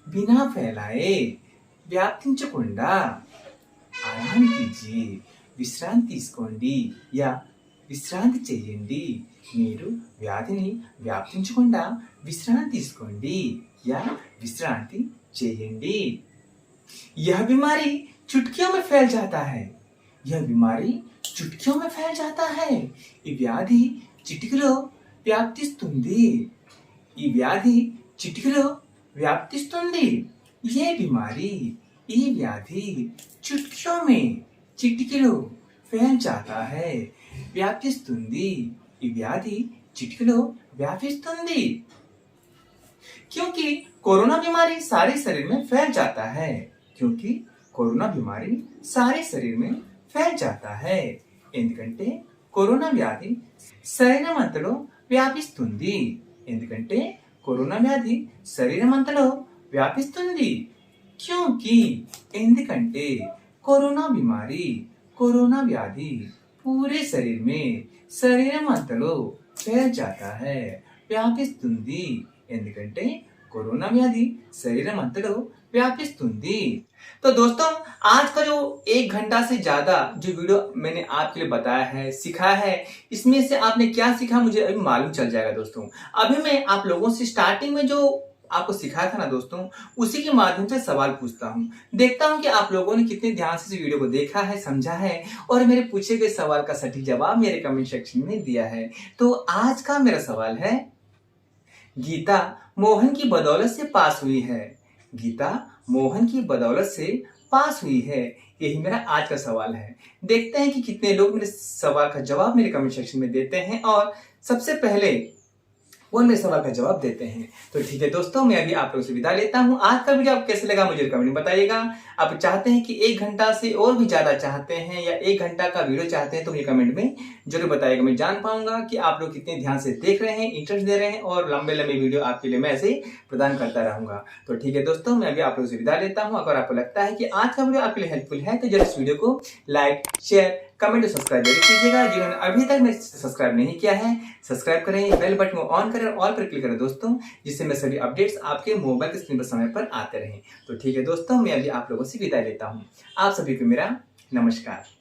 बिना फैलाए వ్యాప్తించకుండా ఆరాం కీజియే. విశ్రాంతి తీసుకోండి యా విశ్రాంతి చేయండి. మీరు వ్యాధిని వ్యాప్తించకుండా విశ్రాంతి తీసుకోండి या विश्रांति చేయండి. यह बीमारी चुटकियों में फैल जाता है. यह बीमारी चुटकियों में फैल जाता है. ఈ వ్యాధి చిటికలో వ్యాప్తిస్తుంది. ఈ వ్యాధి చిటికలో వ్యాప్తిస్తుంది. ये बीमारी ఈ వ్యాధి चुटकियों में చిటికలో फैल जाता है. వ్యాప్తిస్తుంది. ఈ వ్యాధి చిటికలో వ్యాపిస్తుంది. क्योंकि कोरोना बीमारी सारे शरीर में फैल जाता है. क्योंकि कोरोना बीमारी सारे शरीर में फैल जाता है. ఎందుకంటే కరోనా వ్యాధి శరీరమంతలో వ్యాపిస్తుంది. ఎందుకంటే కరోనా వ్యాధి శరీరమంతలో వ్యాపిస్తుంది. क्योंकि ఎందుకంటే कोरोना बीमारी कोरोना व्याधि पूरे शरीर में శరీరమంతలో फैल जाता है. వ్యాపిస్తుంది. ఎందుకంటే कोरोना व्याधि शरीरम अंतलो व्यापिस्तुंदी. तो दोस्तों आज का जो 1 घंटा से ज्यादा जो वीडियो मैंने आपके लिए बताया है, सिखाया है, इसमें से आपने क्या सीखा मुझे अभी मालूम चल जाएगा दोस्तों. अभी मैं आप लोगों से स्टार्टिंग में जो आपको सिखाया था ना दोस्तों, उसी के माध्यम से सवाल पूछता हूँ. देखता हूँ कि आप लोगों ने कितने ध्यान से इस वीडियो को देखा है, समझा है और मेरे पूछे गए सवाल का सटीक जवाब मेरे कमेंट सेक्शन में दिया है. तो आज का मेरा सवाल है, गीता मोहन की बदौलत से पास हुई है. गीता मोहन की बदौलत से पास हुई है. यही मेरा आज का सवाल है. देखते हैं कि कितने लोग मेरे सवाल का जवाब मेरे कमेंट सेक्शन में देते हैं और सबसे पहले वो मेरे सवाल का जवाब देते हैं. तो ठीक है दोस्तों, मैं अभी आप लोगों से विदा लेता हूँ. आज का वीडियो आपको कैसे लगा मुझे कमेंट में बताइएगा. आप चाहते हैं कि 1 घंटा से और भी ज्यादा चाहते हैं या 1 घंटा का वीडियो चाहते हैं तो मुझे कमेंट में जरूर बताइएगा. मैं जान पाऊंगा कि आप लोग कितने ध्यान से देख रहे हैं, इंटरेस्ट दे रहे हैं और लंबे लंबे वीडियो आपके लिए मैं ऐसे प्रदान करता रहूंगा. तो ठीक है दोस्तों, मैं अभी आप लोगों से विदा लेता हूँ. अगर आपको लगता है कि आज का वीडियो आपके लिए हेल्पफुल है तो जरूर इस वीडियो को लाइक, शेयर, कमेंट और सब्सक्राइब जरूर कीजिएगा. जिन्होंने अभी तक मेरे सब्सक्राइब नहीं किया है, सब्सक्राइब करें, बेल बटन को ऑन करें, ऑल पर क्लिक करें दोस्तों, जिससे मैं सभी अपडेट्स आपके मोबाइल की स्क्रीन पर समय पर आते रहें. तो ठीक है दोस्तों, मैं अभी आप लोगों से विदा लेता हूँ. आप सभी को मेरा नमस्कार.